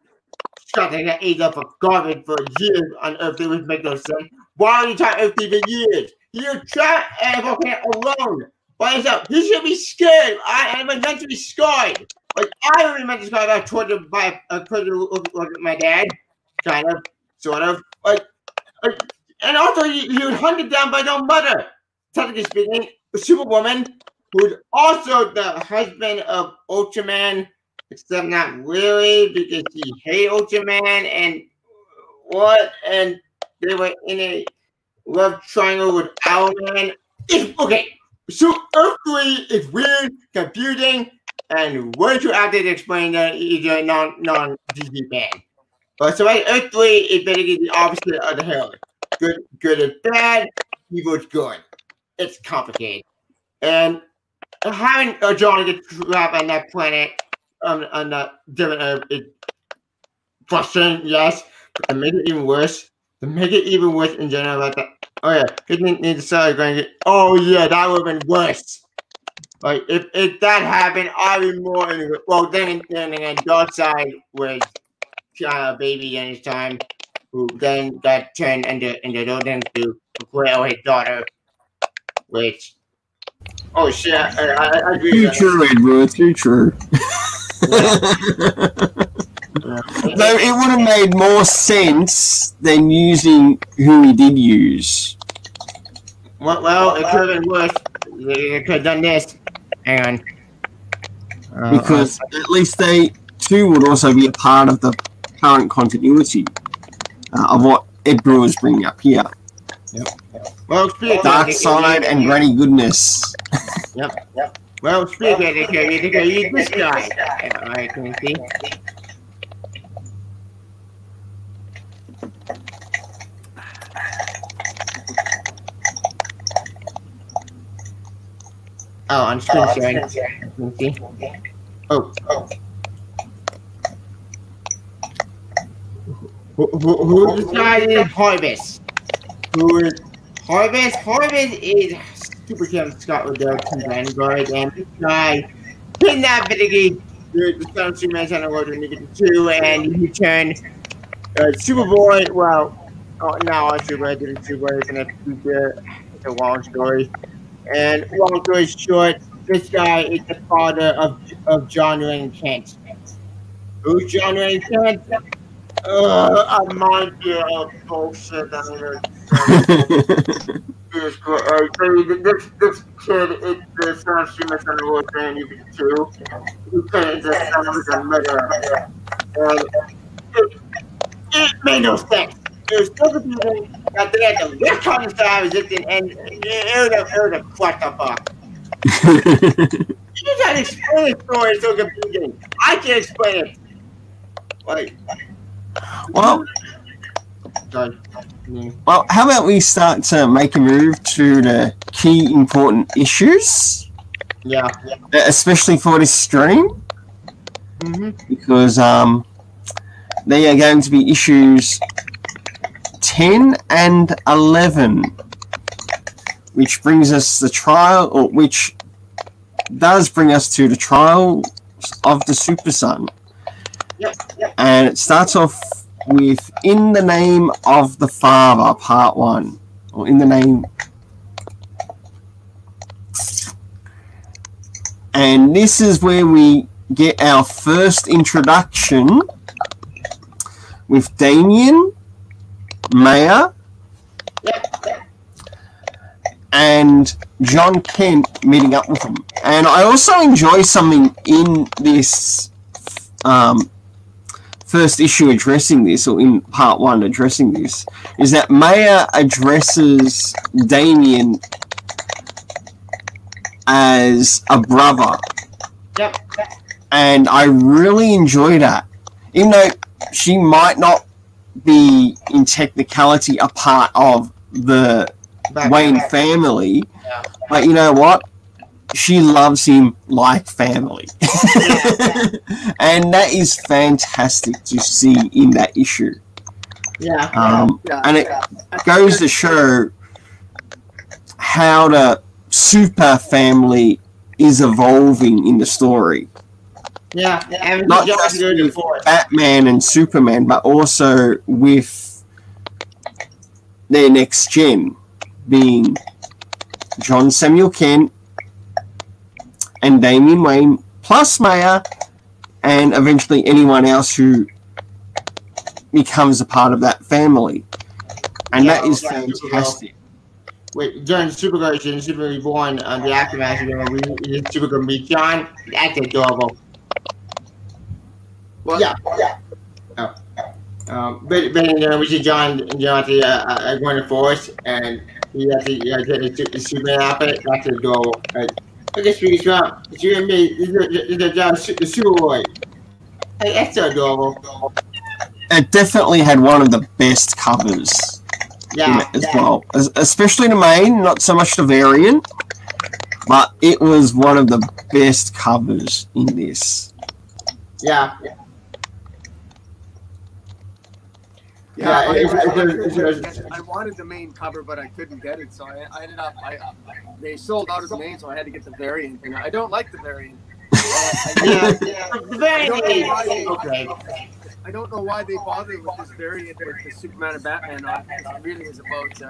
Scott, they got ate up for garbage for years on Earth. It would make no sense. Why are you trying Earth for years? You're trapped in a volcano alone by yourself. He should be scared. I am meant to be scarred. Like, I would be meant to be scarred. I got tortured by a tortured look at my dad. Kind of, sort of. Like, and also, he was hunted down by no mother. Technically speaking, Superwoman, who's also the husband of Ultraman, except not really, because he hated Ultraman, and what? And they were in a love triangle with Owlman. Okay, so Earth 3 is weird, confusing, and way too out there to explain that he's a non-DC fan. But so Earth 3 is basically the opposite of the hell. Good is bad, evil is good. It's complicated. And having John get trapped on that planet, on that different Earth, is frustrating, yes. But to make it even worse, in general, like that. Oh yeah, he didn't need to start going. Oh yeah, that would have been worse. Like if that happened, I'd be more. Well, then again, Darkseid was a baby in his time, who then got turned into Odin to play his daughter, which. Oh shit! I agree. Too true, Edward. Too true. Though it would have made more sense than using who he did use. Well, it could have been worse. They could have done this. Hang on. Because at least they too would also be a part of the current continuity of what Ed Brewer is bringing up here. Yep. Well, Darkseid and Granny Goodness. Yep. Well, speak of it, you can use this guy. I can see. Oh, on screen sharing. I can see. Oh. Who this guy is Harvest? Who is Harvest? Harvest is Super Kevin Scott with the Vanguard, and this guy kidnapped the son of Superman on the road to 2, and he turned Superboy. Well, now on Superboy didn't Superboy in the future. It's a long story. And long story short, this guy is the father of John Wayne Kent. Who's John Wayne Kent? A monster of bullshit. This kid is the son of Superman on the road to 2. He turned into the son of a murderer. And it made no sense. It was so confusing that they had to lift on the side resistant, and it would have fucked up up. You just had to explain the story. It's so confusing. I can't explain it. Like, well, how about we start to make a move to the key important issues? Yeah. Especially for this stream. Because they are going to be issues 10 and 11, which brings us the trial, or which does bring us to the trial of the Super Son. And it starts off with In the Name of the Father, Part 1. Or In the Name. And this is where we get our first introduction with Damien, Maya, and John Kent meeting up with him. And I also enjoy something in this first issue addressing this, or in part 1 addressing this, is that Maya addresses Damien as a brother. And I really enjoy that. Even though she might not be in technicality a part of the Wayne family, but you know what? she loves him like family. And that is fantastic to see in that issue. And it goes to show how the super family is evolving in the story. Not just with Batman and Superman, but also with their next gen, being John Samuel Kent and Damian Wayne, plus Maya, and eventually anyone else who becomes a part of that family. And that is fantastic. Wait, during Supergirl, she was born on the aftermath. Supergirl meet John. That's adorable. What? But we see John at the going to Force, and he had to get the Superman outfit. That's adorable. Look at Speaking Trump. It's you and me. The Superboy. Hey, that's so adorable. It definitely had one of the best covers in it as well. Especially the main, not so much the variant, but it was one of the best covers in this. I wanted the main cover, but I couldn't get it, so I ended up. They sold out of the main, so I had to get the variant, and I don't like the variant. I don't know why they bothered with this variant with the Superman and Batman on. It really is about,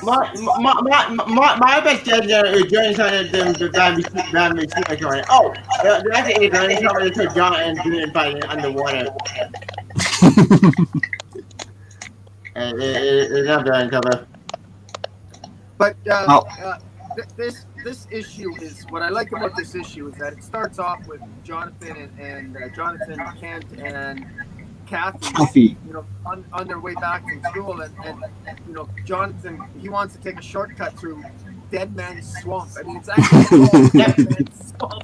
My best judge is the Batman Superman. Oh, that's it. They took John and Julian fighting underwater. It's not very cover. But this issue is what I like about this issue is that it starts off with Jonathan and Jonathan Kent and Kathy, on their way back from school, and Jonathan, he wants to take a shortcut through Dead Man's Swamp. I mean, it's actually called Dead Man's Swamp.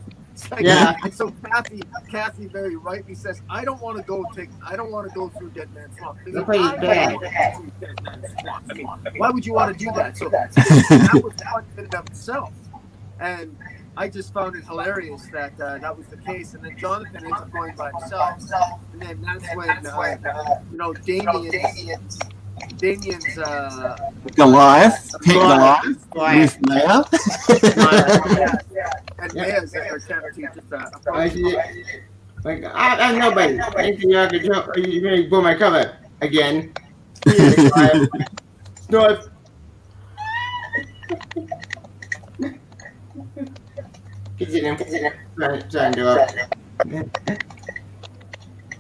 And so Kathy very rightly says, I don't want to go through Dead Man's Swamp. I mean, why would you want to do that? So that was fun in and of itself. And I just found it hilarious that that was the case. And then Jonathan ends up going by himself. And then that's when Damien's Goliath with Maya. And Maya's her character I'm nobody. You're going to blow my cover again. North.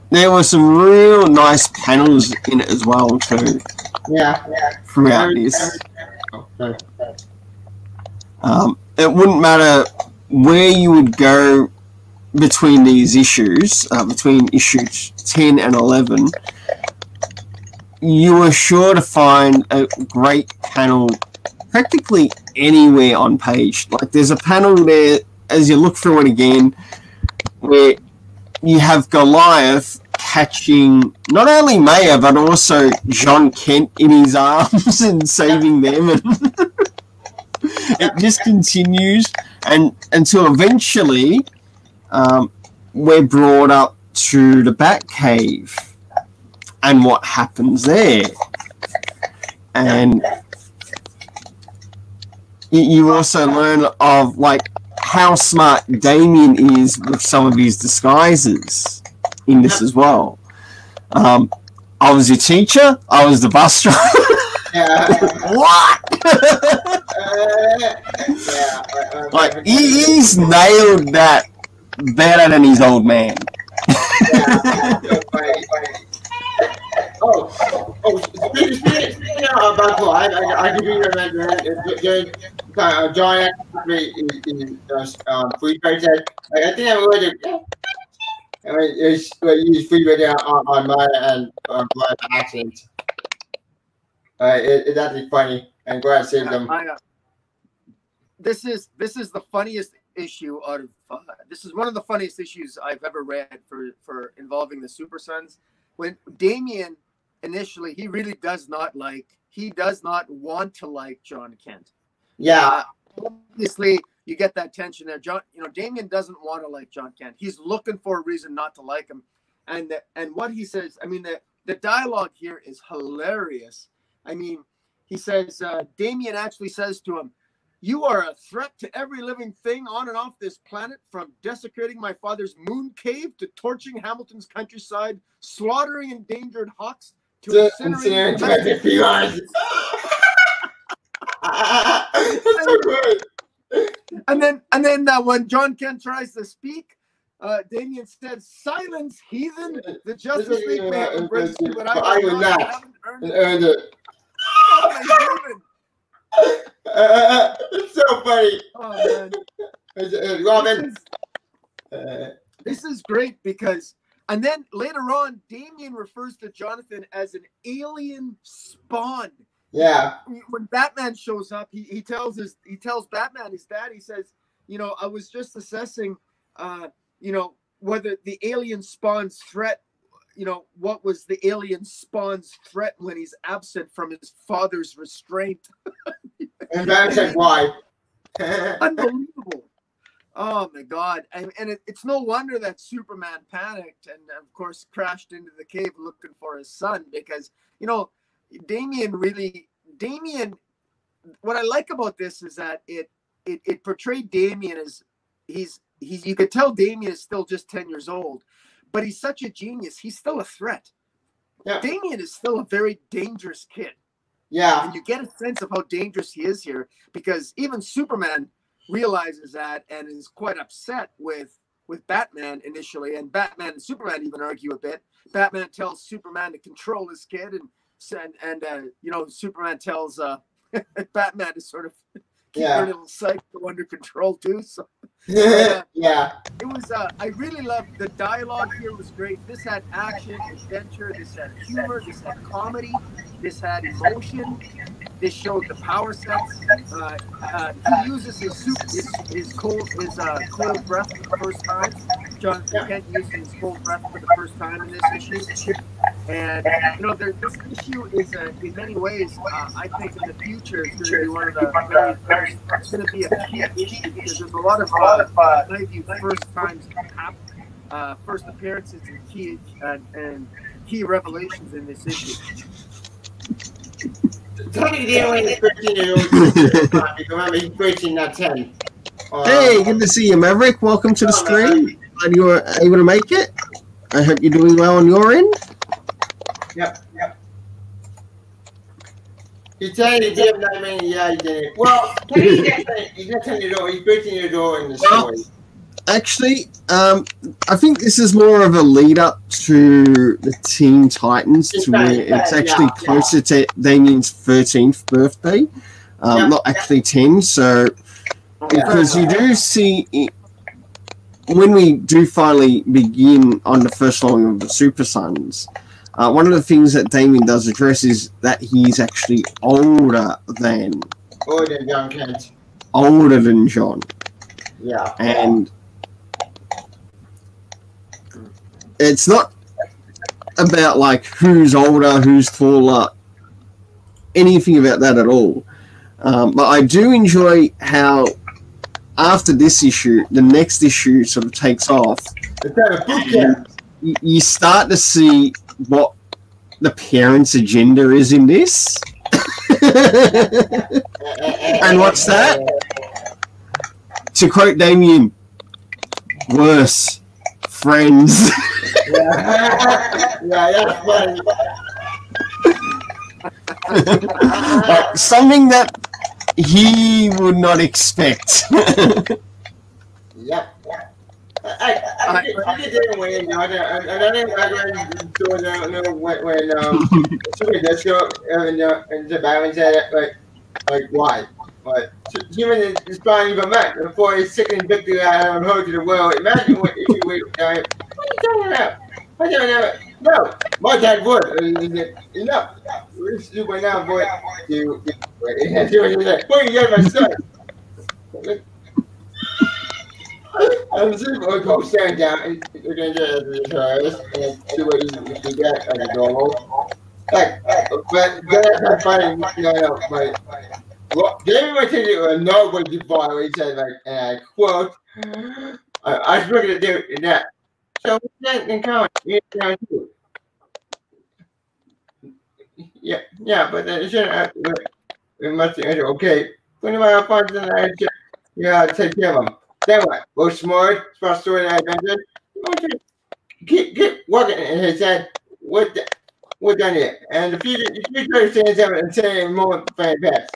There were some real nice panels in it as well too. Throughout this. It wouldn't matter where you would go between these issues, between issues 10 and 11, you were sure to find a great panel practically anywhere on page. Like there's a panel there as you look through it again where you have Goliath catching not only Maya but also John Kent in his arms and saving them, and it just continues and until eventually we're brought up to the Batcave and what happens there. And you also learn of like how smart Damian is with some of his disguises in this as well. I was your teacher. I was the bus driver. What? Like he's nailed that better than his old man. Speaking about Clive, I give you a John free page. I think I'm going to. Use free radio on mine and Clive accent. It's actually funny, and glad I saved them. This is the funniest issue out of. This is one of the funniest issues I've ever read for involving the Super Sons. When Damian initially, he really does not want to like John Kent. Yeah. Obviously, you get that tension there. Damien doesn't want to like John Kent. He's looking for a reason not to like him. And what he says, I mean, the dialogue here is hilarious. I mean, he says, Damien actually says to him, "You are a threat to every living thing on and off this planet, from desecrating my father's moon cave to torching Hamilton's countryside, slaughtering endangered hawks to incinerating And then when John Kent tries to speak, Damien says, "Silence, heathen! The Justice League may have embraced you, but I will not. Haven't earned it." Oh, my God. It's so funny. Oh, man. Robin. This is great because, and then later on, Damien refers to Jonathan as an alien spawn. Yeah. When Batman shows up, he tells Batman, his dad, he says, I was just assessing, whether the alien spawn's threat, what was the alien spawn's threat when he's absent from his father's restraint. And Batman said, "Why?" Unbelievable. Oh my God. And it's no wonder that Superman panicked and of course crashed into the cave looking for his son, because, Damien, what I like about this is that it portrayed Damien as you could tell Damien is still just 10 years old, but he's such a genius. He's still a threat. Yeah. Damien is still a very dangerous kid. Yeah. And you get a sense of how dangerous he is here, because even Superman realizes that and is quite upset with Batman initially. And Batman and Superman even argue a bit. Batman tells Superman to control his kid, and Superman tells Batman to sort of keep her little psycho under control too. So it was I really loved the dialogue here. Was great. This had action, adventure, this had humor, this had comedy, this had emotion, this showed the power sets. He uses his cold breath for the first time. Jonathan Kent uses his cold breath for the first time in this issue. And this issue is in many ways, I think in the future it's going to be one of the it's going to be a key issue, because there's a lot of first appearances and key revelations in this issue. Technically, only 13-year-old. Remember, he's 13, not 10. Hey, good to see you, Maverick. Welcome to the stream. Glad you were able to make it. I hope you're doing well on your end. Yep. He's telling you, give that many. Yeah, he did it. Well, he's not 10 years old. He's 13 years old in the story. Actually, I think this is more of a lead up to the Teen Titans, to where it's actually closer to Damien's 13th birthday, not actually 10. So, because you do see it, when we do finally begin on the first line of the Super Sons, one of the things that Damien does address is that he's actually older than John Kent. Older than John. Yeah. And it's not about like who's older, who's taller, anything about that at all. But I do enjoy how after this issue, the next issue sort of takes off. You start to see what the parents' agenda is in this. And what's that? To quote Damien, worse, friends. That's funny. Something that he would not expect. Yep. I didn't win. I didn't do it when somebody does show and the Batman said like why? But human is finding even met before he's sick and victory out of her to the world. Imagine what if you wait. What are you talking about? I don't know. No, my dad would. Enough. We're stupid now, boy. What you got my son? I'm just going to go stand down and you're going to get the guitars and see what you get at the normal. But then I'm fighting, but David went to know what you bought. He said, like, and I quote, I was looking at David in that. So what's that in common? Yeah, but then it shouldn't. We must answer. Okay, when am I up on tonight? Yeah, take care of them. Then what? Go smart story that I mentioned. Keep working. And he said, "What done here?" And the future stands up and saying more fan pets.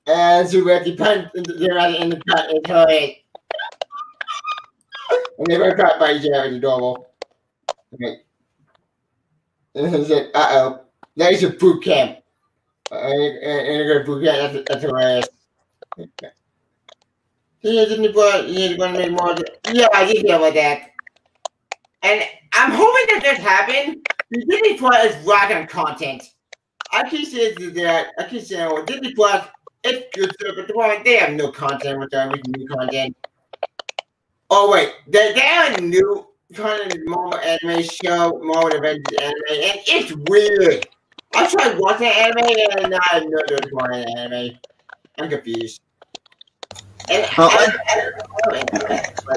And so we have to punch in the cut and tell it. And they were caught by each other. It's adorable. Okay. And he said, "Uh-oh, there's a boot camp." And a boot camp. That's hilarious. You need to make more. Yeah, I did hear about that. And I'm hoping that this happens. Disney Plus is rocking content. I keep saying that. I keep saying, well, Disney Plus, it's good stuff, but the moment they have no content with them, new content. Oh wait, they have a new kind of Marvel anime show, Marvel Avengers anime, and it's weird. I tried watching anime and I have no idea what's anime. I'm confused.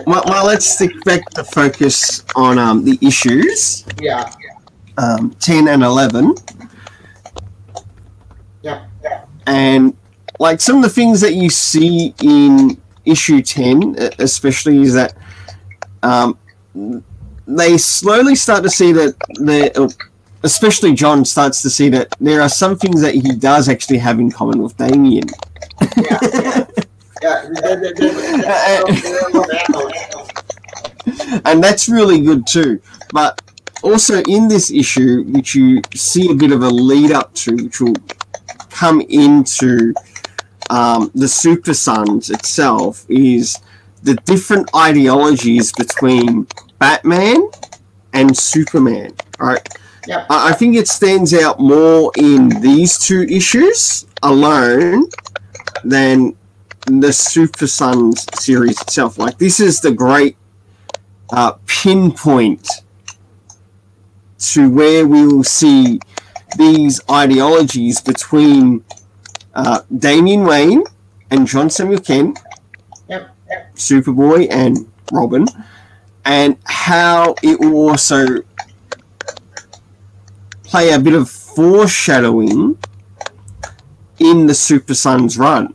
Well, let's stick back to focus on the issues. Yeah. 10 and 11. Yeah. And like some of the things that you see in issue 10, especially, is that they slowly start to see that especially John starts to see that there are some things that he does actually have in common with Damien. Yeah. And that's really good too. But also in this issue, which you see a bit of a lead up to, which will come into the Super Sons itself, is the different ideologies between Batman and Superman. Right? Yeah. I think it stands out more in these two issues alone than the Super Sons series itself. Like, this is the great pinpoint to where we will see these ideologies between Damian Wayne and John Samuel Kent, Superboy and Robin, and how it will also play a bit of foreshadowing in the Super Sons run.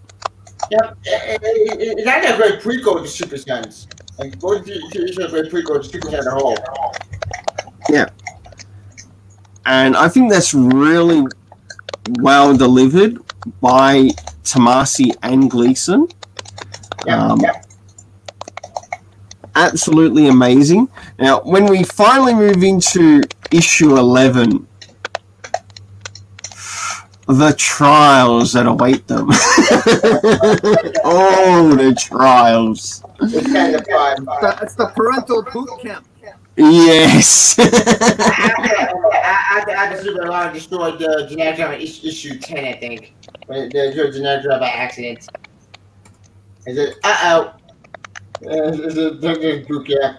Yep, it's actually a great prequel to Super Sons. Like, both is a great prequel to Super Sons as a whole. Yeah. And I think that's really well delivered by Tomasi and Gleason. Absolutely amazing. Now, when we finally move into issue 11, the trials that await them. Oh, the trials. It's kind of fun. It's the parental boot camp. Yes. After Super Long destroyed the genetic drive issue 10, I think. When they destroyed genetic drive by accident. Is it? It's a boot camp.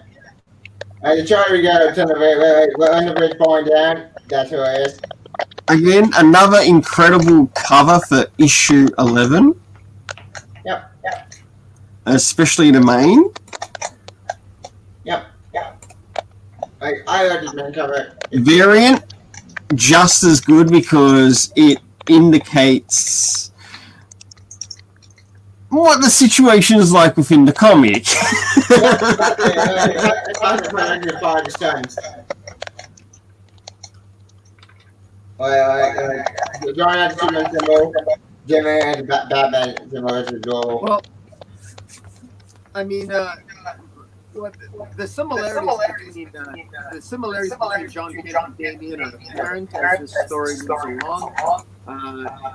The chart we got a ton of it falling down. That's who it is. Again, another incredible cover for issue 11. Yep. Especially the main. Yep. I like this main cover. Variant, just as good because it indicates what the situation is like within the comic. John had the Superman symbol, Jimmy had the Batman symbol. That's adorable. Well, I mean, the similarities between John Kent and Damien are apparent as this story moves along.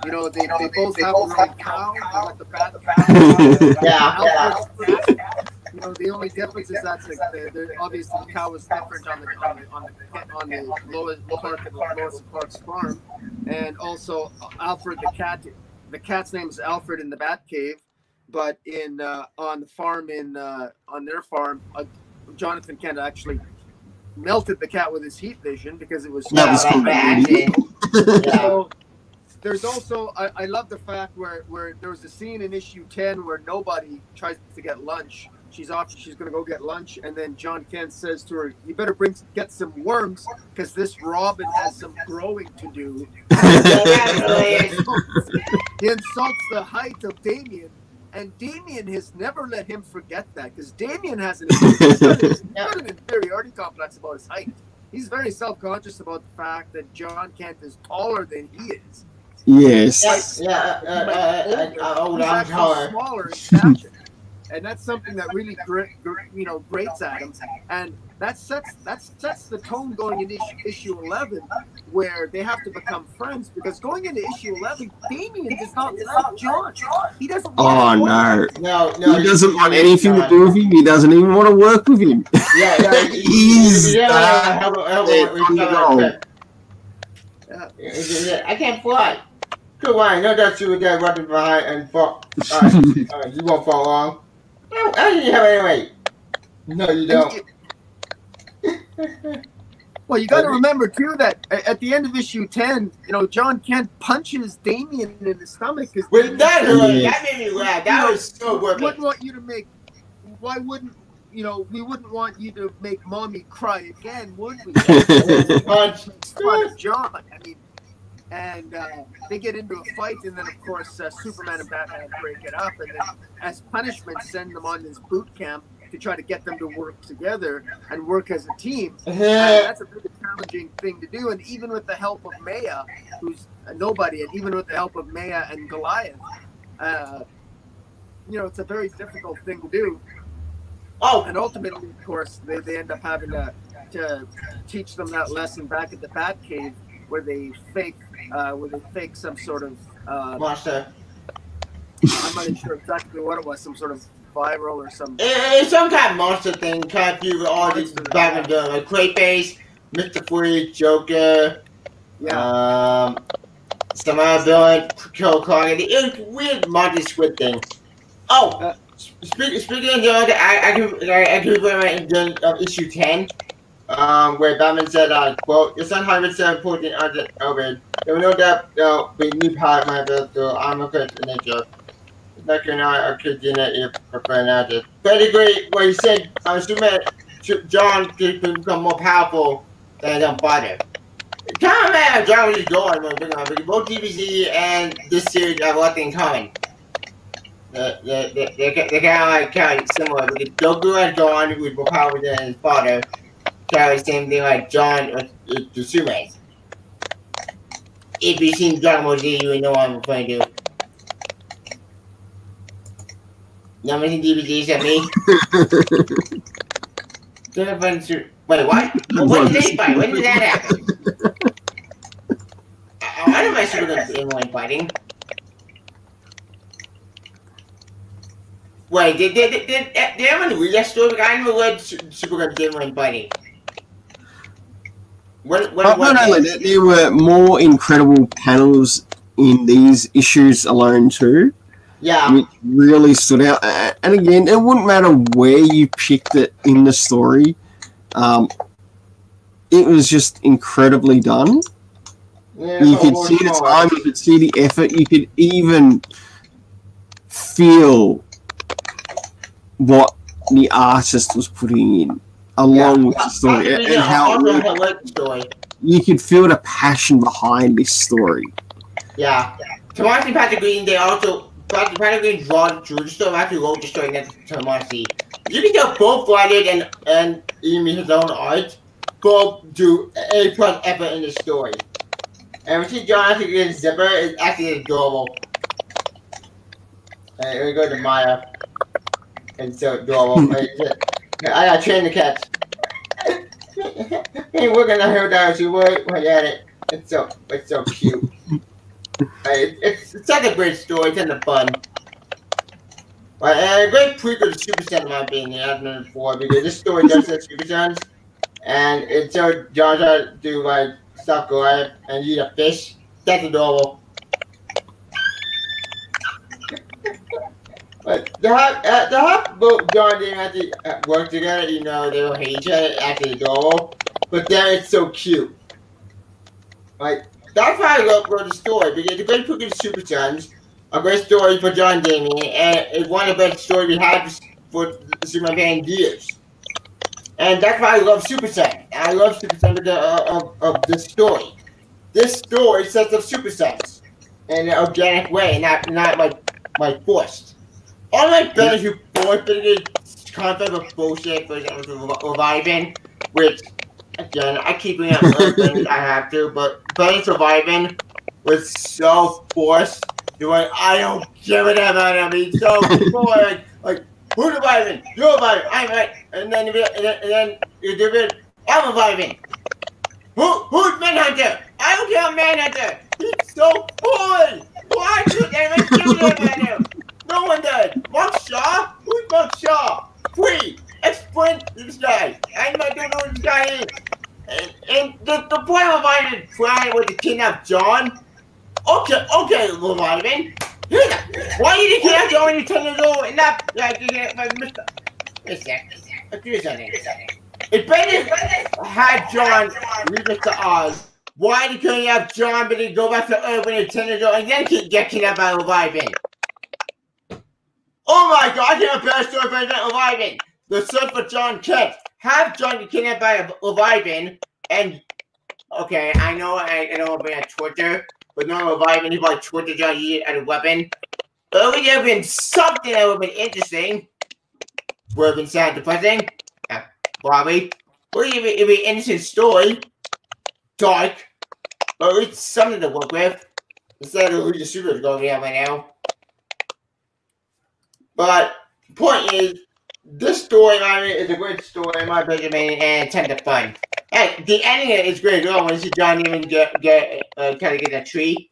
You know, they both have their own cow, like the bat. Yeah. You know, the only difference is that obviously the cow was different on the Lois and Clark's farm, and also Alfred the cat. The cat's name is Alfred in the Batcave, but on the farm on their farm, Jonathan Kent actually melted the cat with his heat vision because it was That was cool. So, there's also I love the fact where there was a scene in issue 10 where nobody tries to get lunch. She's gonna go get lunch, and then John Kent says to her, "You better get some worms because this Robin has some growing to do." He insults the height of Damien, and Damien has never let him forget that, because Damien has an inferiority complex about his height. He's very self-conscious about the fact that John Kent is taller than he is. Yes. He's actually smaller in stature. And that's something that really grates at him, and that sets the tone going into issue 11, where they have to become friends. Because going into issue 11, Damien does not like John. He doesn't. Oh no! He doesn't want anything to do with him. He doesn't even want to work with him. He's I can't fly. Good one. No, that's you guys running behind and fall. You won't fall long. I didn't have any weight. No, you don't. Well, you got to remember too that at the end of issue 10, John Kent punches Damien in the stomach because that made me laugh. That was so worth it. Wouldn't want you to make. Why wouldn't we wouldn't want you to make mommy cry again, would we? Punch John. I mean. And they get into a fight, and then, of course, Superman and Batman break it up, and then, as punishment, send them on this boot camp to try to get them to work together and work as a team. That's a really challenging thing to do, and even with the help of Maya, who's a nobody, and even with the help of Maya and Goliath, it's a very difficult thing to do. Oh, and ultimately, of course, they end up having to teach them that lesson back at the Batcave, where they fake some sort of monster. I'm not even sure exactly what it was, some sort of viral or some. It's some kind of monster thing, kind of with all these Batman villains, like Clayface, Mr. Freeze, Joker, some other villain, Kill Clark. It was weird monster squid thing. Oh, speaking of Joker, I can remember in issue 10. Where Batman said, quote, "It's 100% important over. There will no doubt be new power my ability to armor in nature. Like or not, I could do that if prefer not to." But agree what he said, Superman, John could become more powerful than his father. Kind of man, John was going, because both DBZ and this series have a lot in common. They're kind of similar. Because Joker has John with more power than his father. Kind of the same thing like John to Superman. If you've seen Dragon Ball Z, you would know what I'm referring to. You know how many DVDs at me? Wait, what? What did they fight? When did that happen? I don't know if Superman's inline fighting. Wait, did anyone read that story? I never read Superman's inline fighting. Not only that, there were more incredible panels in these issues alone too. Yeah. Which really stood out. And again, it wouldn't matter where you picked it in the story. It was just incredibly done. Yeah, you could see the time, you could see the effort, you could even feel what the artist was putting in. Along with the story, and how you could feel the passion behind this story. Yeah, Tomasi Patrick Green, they also Patrick Green drawn through the story. Actually wrote the story next to Tomasi. You can tell both writers and even his own art both do A+ effort in the story. And we see John actually getting Zipper is actually adorable. Here we go to Maya. It's so adorable. I gotta train the cats. Hey, we're gonna hold down to work at it. It's so cute. It's such a great story. It's kind of fun. Right, and a great prequel to Super Sons, in my opinion, as number 4, because this story does have Super Sons, and it's so John tries to do like stop Goliath and eat a fish. That's adorable. But the half both John and Dave actually work together, they don't hate each other, actually adorable. But then it's so cute. Like, that's why I love the story, because it's a great book of Super Sons, a great story for John Damian, and it's one of the best stories we had for the Superman fan years. And that's why I love Super Sons. I love Super Sons because of this story. This story sets up Super Sons in an organic way, not like forced. Unlike Bennett, who forced this concept of bullshit, for example, Reviving, which, again, I keep bringing up other things I have to, but Bennett's Reviving was so forced. You're like, I don't give a damn about it. I mean, so forced. Like, who's reviving? You're reviving. I'm right. And then you're different. I'm reviving. Who's Manhunter? I don't care, Manhunter. He's so bored. Why should anyone do that right now? No one does. Mark Shaw? Who's Mark Shaw? Please explain this guy. I don't know who this guy is. And the point of Reviving trying with the kidnap John. Okay, Reviving. Why did you kidnap John when you 10 years old and not like Mr. If Bennett had John leave Mr. Oz, why did he have John but he go back to Earth when he's 10 years old and then get kidnapped by Reviving? Oh my god, I can't bear a story for Reviving. The search for John Kent. Have John get kidnapped by Reviving and okay, I know I don't bring a Twitter, but no Reviving, he probably Twitter John as a weapon. But it would have been something that would have been interesting. Would have been sad depressing. Probably. Or even it'd be an interesting story. Dark. But it's something to work with. Instead of who the super is going to be right now. But the point is, this story is a great story in my opinion and a ton of fun. And the ending is great as well when you see John even kind of get a tree.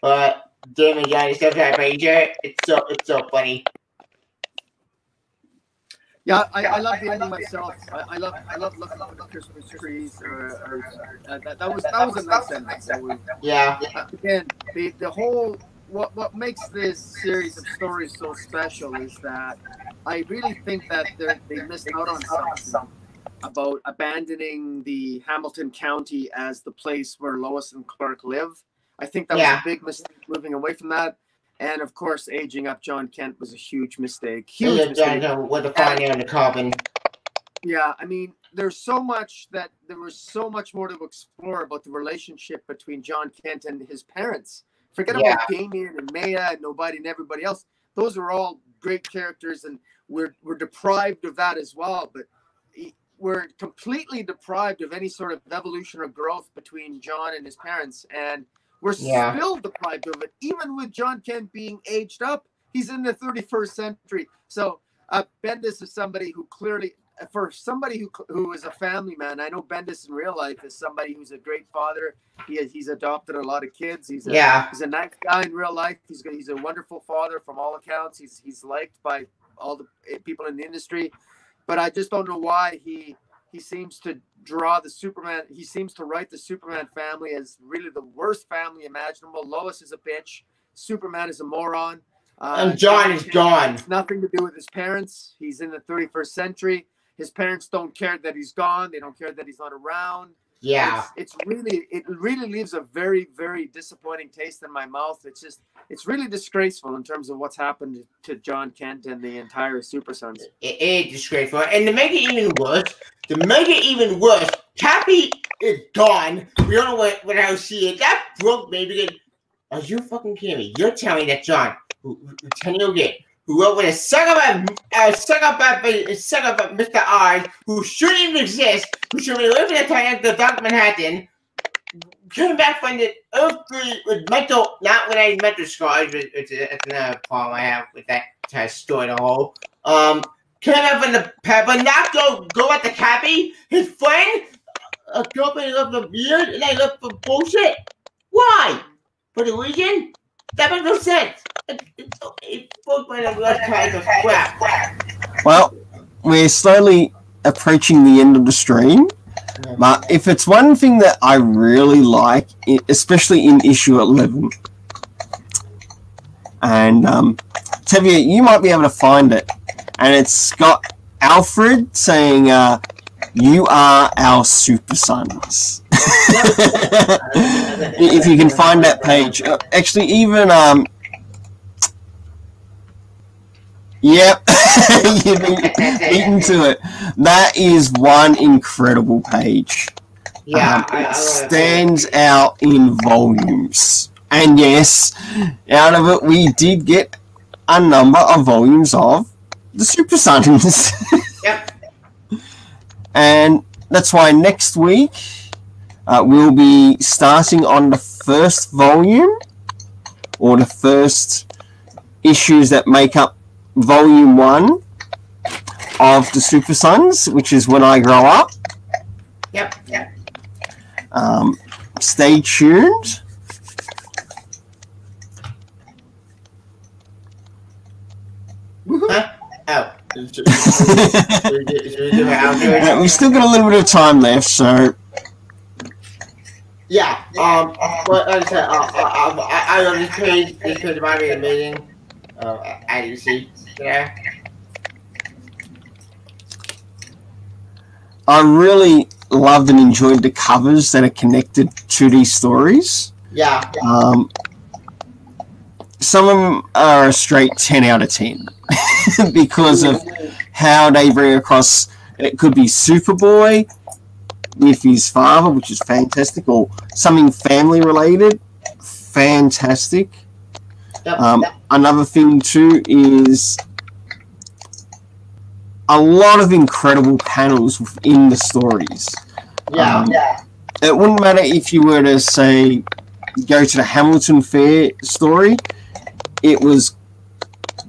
But Damon John is stuff that Ranger. It's so funny. Yeah, I love the ending myself. I love looking at the Christmas trees. That was a nice ending. Yeah. Again, the whole what makes this series of stories so special is that I really think that they missed out on something about abandoning the Hamilton County as the place where Lois and Clark live. I think that was a big mistake moving away from that. And of course, aging up John Kent was a huge mistake. Huge mistake. With the finding on the carbon. Yeah, I mean, there was so much more to explore about the relationship between John Kent and his parents. Forget about Damien and Maya and nobody and everybody else. Those are all great characters, and we're deprived of that as well. But we're completely deprived of any sort of evolution or growth between John and his parents, and we're still deprived of it, even with John Kent being aged up. He's in the 31st century. So Bendis is somebody who clearly, for somebody who is a family man, I know Bendis in real life is somebody who's a great father. He's adopted a lot of kids. He's a nice guy in real life. He's a wonderful father from all accounts. He's liked by all the people in the industry. But I just don't know why he seems to draw the Superman. He seems to write the Superman family as really the worst family imaginable. Lois is a bitch. Superman is a moron. And John is gone. It's nothing to do with his parents. He's in the 31st century. His parents don't care that he's gone. They don't care that he's not around. Yeah. It really leaves a very, very disappointing taste in my mouth. It's really disgraceful in terms of what's happened to John Kent and the entire Super Sons. It is disgraceful. And to make it even worse, Cappy is gone. We don't know what else she is. That broke me because, are you fucking kidding me? You're telling me that John, who wrote with a suck up Mr. I, who shouldn't even exist, who should be living in the Dark Manhattan, came back from the Earth 3 with mental, not with any mental scars, it's another problem I have with that entire story the whole. Came back from the past, but not go at the Cappy, his friend, a girlfriend left for beard, and I left for bullshit. Why? For the Legion? That makes no sense. It broke my kind of crap. Well, we're slowly approaching the end of the stream. But if it's one thing that I really like, especially in issue 11, and Tevye, you might be able to find it, and it's got Alfred saying, You are our super sons. If you can find that page. Actually, even, yep, you've been beaten to it. That is one incredible page. Yeah, it stands out in volumes. And yes, out of it, we did get a number of volumes of the Super Sons. Yep. And that's why next week we'll be starting on the first volume, or the first issues that make up volume 1 of the Super Sons, which is When I Grow Up. Yep, yep. Stay tuned. Huh? Oh. We still got a little bit of time left, so yeah. But like I said, I love this page. This page might be amazing. As you see there. I really loved and enjoyed the covers that are connected to these stories. Yeah. Some of them are a straight 10 out of 10 because of how they bring across. It could be Superboy with his father, which is fantastic, or something family related. Fantastic. Yep. Another thing too is a lot of incredible panels within the stories. Yeah. It wouldn't matter if you were to say go to the Hamilton Fair story. It was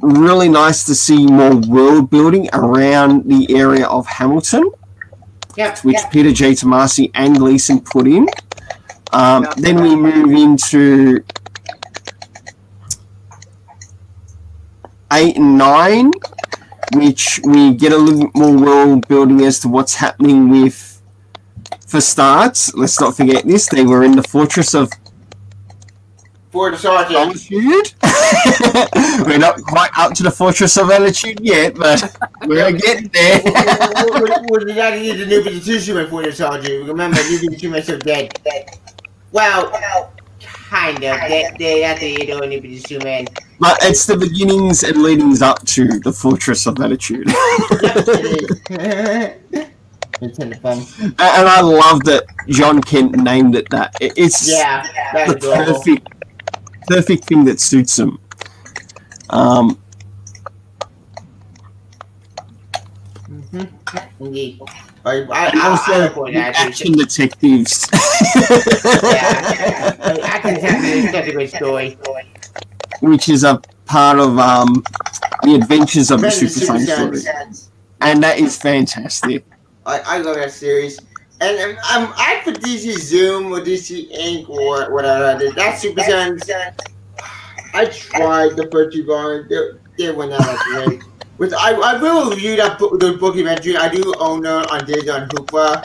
really nice to see more world building around the area of Hamilton, which Peter J. Tomasi and Gleason put in. Then we move into 8 and 9, which we get a little bit more world building as to what's happening with, for starts, let's not forget this, they were in the Fortress of Solitude. We're not quite up to the Fortress of Solitude yet, but we're getting there. What did that need to do with the Tsushima Fortress of Solitude? Remember, Tsushima is so dead. Well, kind of. That's the only Tsushima. But it's the beginnings and leadings up to the Fortress of Solitude. It's kind of fun. And I love that John Kent named it that. It's the perfect thing that suits him. Indeed. Also, action detectives. Action detectives is such a great story. Which is a part of the adventures of the Super Saiyan story. And that is fantastic. I love that series. And I put DC Zoom or DC Ink or whatever. That Super Saiyan. I tried the first 2 volumes. They were not that great. Which I will review the book eventually. I do own it on Disney on Hoopla.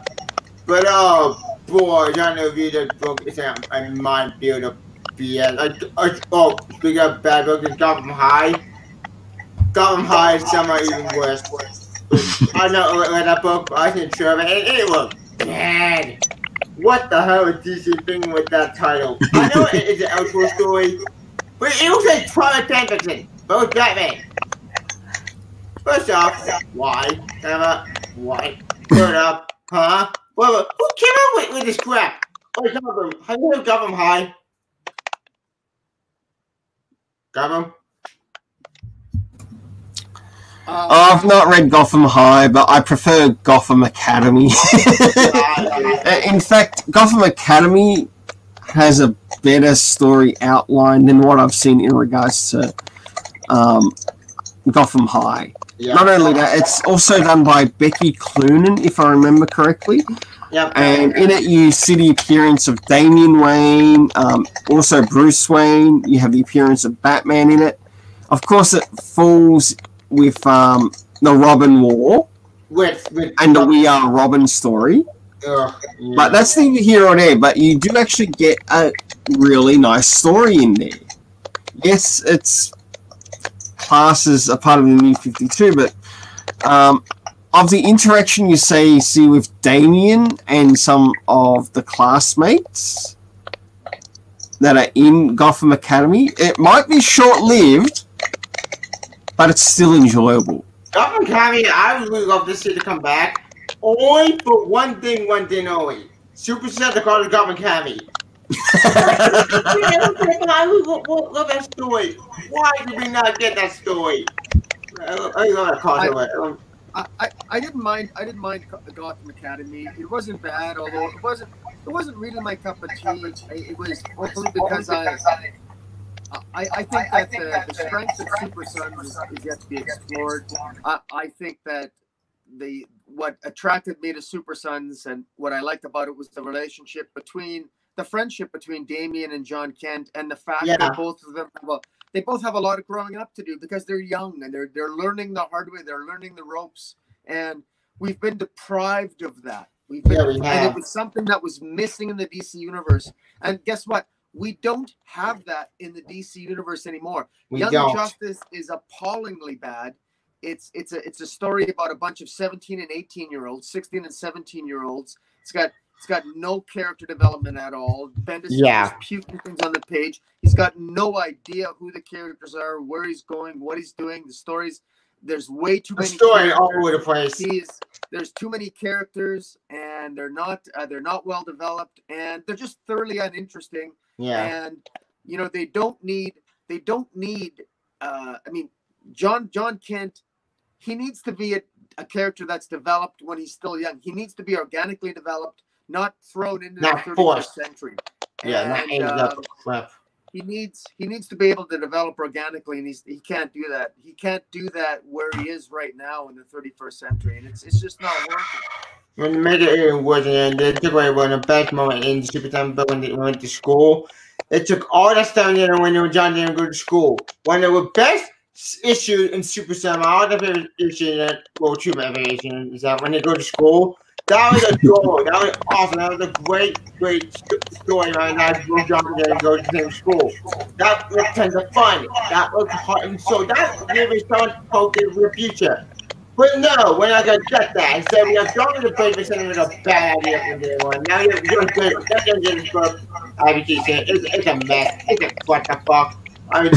But oh boy, trying to review the book is a mind-builder. Speaking of bad books, Gotham High. Gotham High is somehow even worse. I know read that book, but I wasn't sure of it, and it was bad. What the hell is DC thinking with that title? I know it's an outdoor story, but it looks like Twilight fanfiction. Both Batman. First off, why? Why? Third up, huh? Well, who came up with this crap? Oh, have you heard of Gotham High? Gotham? I've not read Gotham High, but I prefer Gotham Academy. In fact, Gotham Academy has a better story outline than what I've seen in regards to Gotham High. Yeah. Not only that, it's also done by Becky Cloonan, if I remember correctly. Yep. And in it, you see the appearance of Damian Wayne, also Bruce Wayne. You have the appearance of Batman in it. Of course, it falls with the Robin War and the We Are Robin story. Yeah. But that's neither here or there. But you do actually get a really nice story in there. Yes, it's classed as a part of the New 52, but of the interaction you see with Damien and some of the classmates that are in Gotham Academy, it might be short-lived, but it's still enjoyable. Gotham Academy, I would really love to see it to come back. Only for one thing only. Super Set the call to Gotham Academy. I love that story. Why did we not get that story? I love that call. I didn't mind Gotham Academy. It wasn't bad, although it wasn't really my cup of tea. It was mostly because I think that the strength of Super Sons is yet to be explored. I think that what attracted me to Super Sons and what I liked about it was the friendship between Damian and John Kent, and the fact that both of them have a lot of growing up to do because they're young and they're learning the hard way, they're learning the ropes, and we've been deprived of that. And it was something that was missing in the DC universe. And guess what? We don't have that in the DC universe anymore. Young Justice is appallingly bad. It's a story about a bunch of 17 and 18-year-olds, 16 and 17-year-olds. It's got no character development at all. Bendis is just puking things on the page. He's got no idea who the characters are, where he's going, what he's doing. The stories, there's way too many story all over the place. There's too many characters, and they're not well developed, and they're just thoroughly uninteresting. Yeah. And they don't need. I mean, John Kent, he needs to be a character that's developed when he's still young. He needs to be organically developed, not thrown into the 31st century. Yeah, not aimed up a crap. He needs to be able to develop organically, and he can't do that. He can't do that where he is right now in the 31st century, and it's just not working. When they made it even worse, and they took away one of the best moment in Super Time, but when they went to school, they took all that stuff in when John didn't go to school. One of the best issue in Super Sam, all the favorite issue two variations is that when they go to school, that was a joy. That was awesome. That was a great story, right? That John didn't go to the same school. That was tons of fun. That was hard, and so that really someone focused for the future. But no, we're not gonna get that. Instead, we have John to play for something with a bad idea from day one. Now you're good. That's gonna get this book. It's a mess. It's a what the fuck. I mean,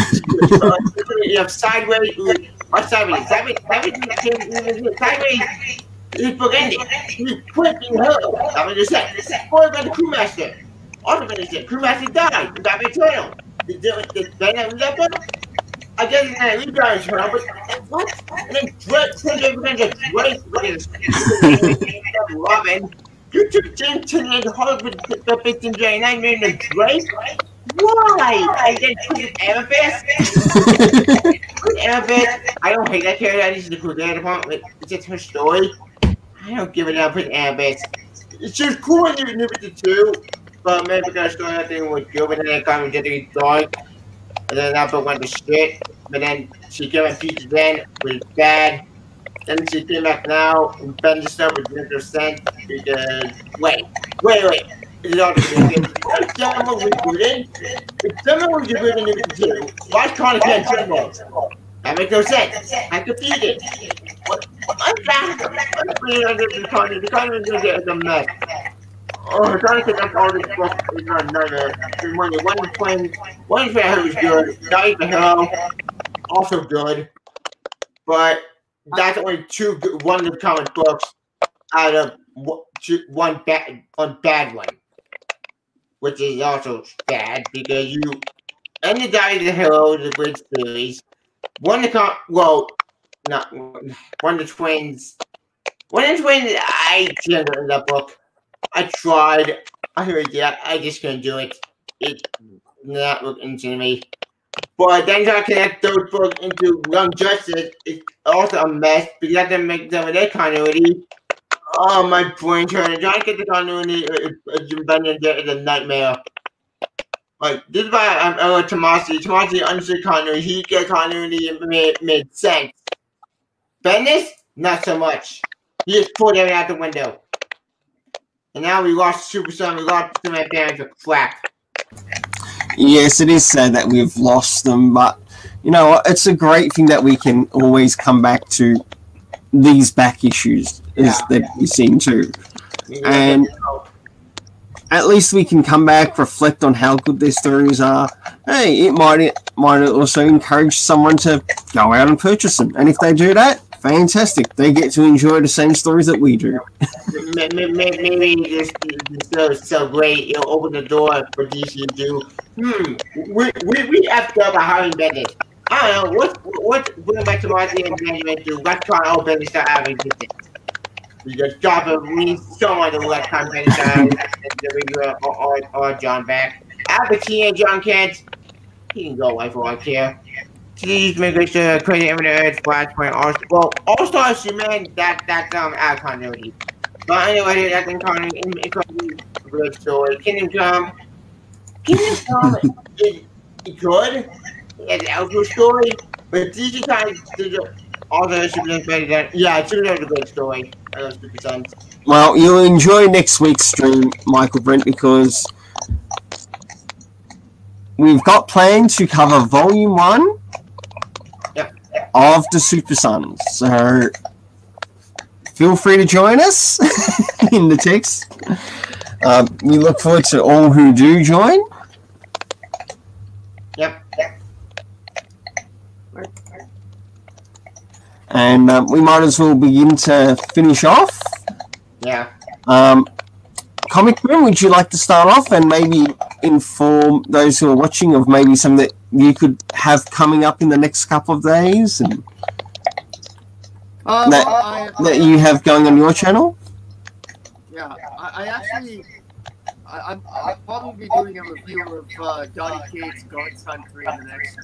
you have Sideways. What's Sideways? Sideways is forgetting. He's flipping hell. I mean, just said. What about the crewmaster? Also finished it. Crewmaster died. That eternal. Did Ben have that book? I guess it's not a rebound eternal, but what? And then Robin. You took James Tenney and Hollywood the victim J and I made him Drake? Why? I didn't put it Amethyst. Amethyst. I don't hate that character. I just the cool data department. It's just her story. I don't give it up with Amethyst. She was cool in New 52, but maybe because story I think was good, but then it kind of getting dark. And then that book went to shit. But then she came and featured then, was bad. Then she came back now and Bendis stuff with 100% because wait. Is it all if someone was rebooted? If someone was rebooted in the why can't it get Jimbo? That makes no sense. I'm confused. I'm back. The economy is a mess. Oh, trying to pick up all these books is not another. One is I heard was good. Night the Hero, also good. But that's only one of the comic books out of one bad one. Which is also bad because you and the Night of the Hero is a great series. One of the twins. I didn't in that book. I tried. I heard that. I just couldn't do it. It's not looking to me. But then trying to connect those books into Young Justice is also a mess because you have to make them with their continuity. Oh, my brain trying to get the continuity is a nightmare. Like, this is why I'm Tomasi. Tomasi understood continuity. He get continuity and made sense. Bendis, not so much. He just pulled everything out the window. And now we lost Super Sun, we lost Superman fans for crap. Yes, it is sad that we've lost them, but you know, it's a great thing that we can always come back to these back issues that you're seeing too. And at least we can come back, reflect on how good their stories are. Hey, it might also encourage someone to go out and purchase them. And if they do that, fantastic. They get to enjoy the same stories that we do. Maybe this is so great. It'll open the door for DC to do. We have to about hiring Bendis. I don't know what bring back to Marty and Benjamin to restaurant open and start having existence. We just drop a we someone to let time Bendis or John back. Albertina, John Kent, he can go away for all I care. Please make us crazy evidence, Flashpoint, All Star Superman, that's out of continuity. But anyway, that's in continuity, a good story. Kingdom Come is good. It's a good story, but DC Times did all the Superman better than. Yeah, Superman is a good story. Super Sons. Well, you'll enjoy next week's stream, Michael Brent, because we've got plans to cover Volume 1 of the Super Sons. So feel free to join us in the text. We look forward to all who do join. Yep. And we might as well begin to finish off. Yeah. Comic Room, would you like to start off and maybe inform those who are watching of maybe some that you could have coming up in the next couple of days and that you have going on your channel? Yeah, I'm probably be doing a review of Donny Cates' God's Country in the next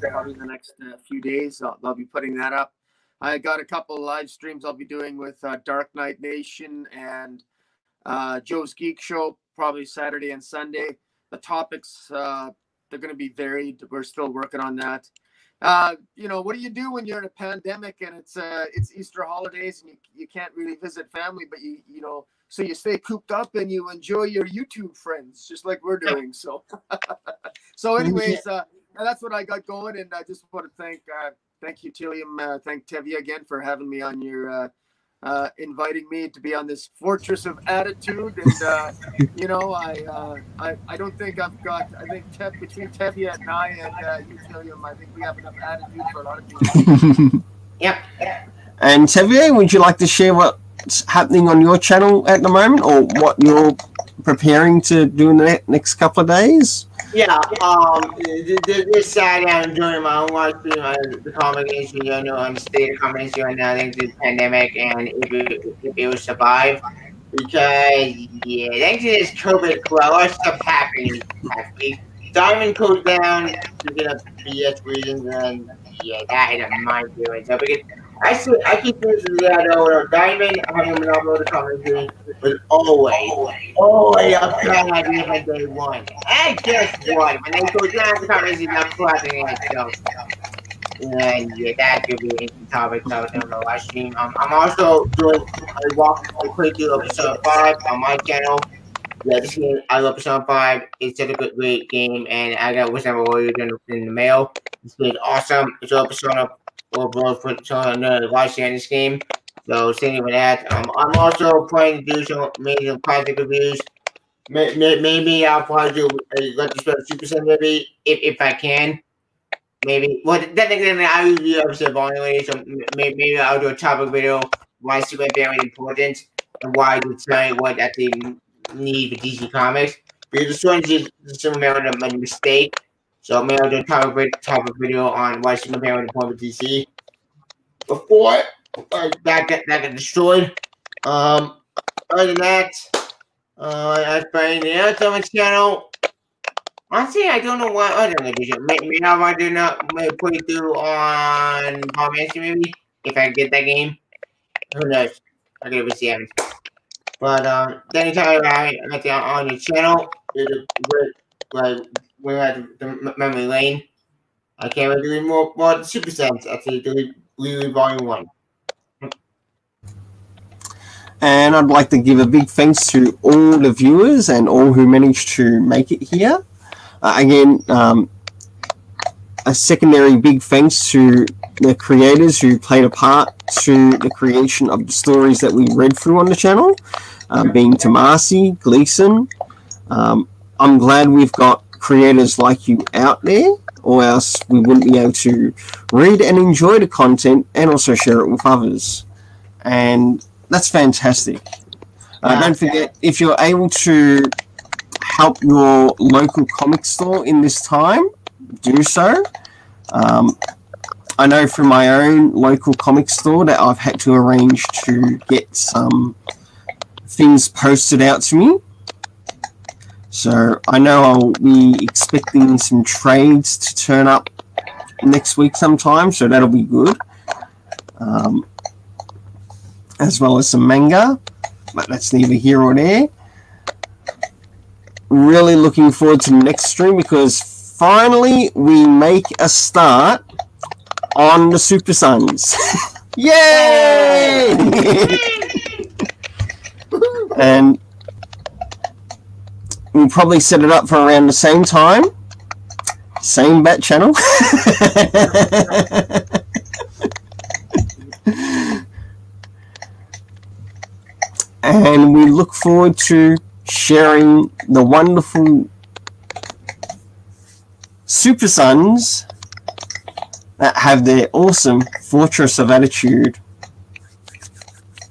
probably in the next few days. I'll be putting that up. I got a couple of live streams I'll be doing with Dark Knight Nation and Joe's Geek Show, probably Saturday and Sunday. The topics, they're going to be varied. We're still working on that. What do you do when you're in a pandemic and it's Easter holidays and you can't really visit family, but so you stay cooped up and you enjoy your YouTube friends, just like we're doing. So, anyways, that's what I got going, and I just want to thank you, Tillium. Thank Tevye again for having me on your, inviting me to be on this Fortress of Attitude. And, I don't think I've got, I think between Tevye and I and you, Tillium, I think we have enough attitude for a lot of people. Yep. And Tevye, would you like to share what's happening on your channel at the moment or what you're preparing to do in the next couple of days? Yeah, this Saturday I'm doing my own live stream on the comic industry. I know I'm the state of comic industry right now thanks to the pandemic, and if it will survive. Because, thanks to this COVID, a lot of stuff happening. Diamond goes down to get up BS reasons, and that is my doing. So, because I keep thinking that Diamond having a monopoly of the commentary was always a bad idea from day one. And guess what? When they go down, the commentary is not clapping it. So, and that could be an interesting topic to talk about the live stream. I'm also doing a playthrough of episode 5 on my channel. Yeah, this game, I love episode 5. It's such a great game, and I got Wisdom Warrior in the mail. This game is awesome. It's episode up. Or both for another live stream in this game. So stay with that. I'm also planning to do some major project reviews. Maybe I'll probably do a Let's Spell Super Sen maybe if I can. Maybe technically I review episode anyway, so maybe I'll do a topic video why Superman very important and why the tonight what actually need for DC Comics. Because this one is Superman a mistake. So maybe I'll do a topic video on why Superman was important for DC before that got destroyed. Other than that, I find anything else on my channel. Honestly, I don't know what other I'm gonna do. Maybe I'll do put it through on Bomb Mansion maybe if I get that game. Who knows? I gotta see it. But anytime I on the channel, we're at the memory lane. I can't wait to read more Super Sense actually to read Volume 1. And I'd like to give a big thanks to all the viewers and all who managed to make it here. Again, a secondary big thanks to the creators who played a part to the creation of the stories that we read through on the channel, being Tomasi, Gleason. I'm glad we've got creators like you out there, or else we wouldn't be able to read and enjoy the content and also share it with others. And that's fantastic. Don't forget, if you're able to help your local comic store in this time, do so. I know from my own local comic store that I've had to arrange to get some things posted out to me. So I know I'll be expecting some trades to turn up next week sometime, so that'll be good. As well as some manga, but that's neither here or there. Really looking forward to the next stream because finally we make a start on the Super Sons. Yay! And we'll probably set it up for around the same time. Same bat channel. And we look forward to sharing the wonderful Super Sons that have their awesome Fortress of Attitude.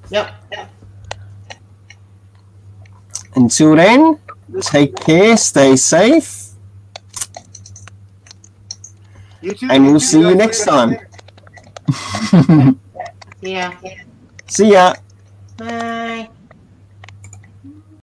Yep. Until then, take care, stay safe, and we'll see you next time. Yeah. See ya. Bye.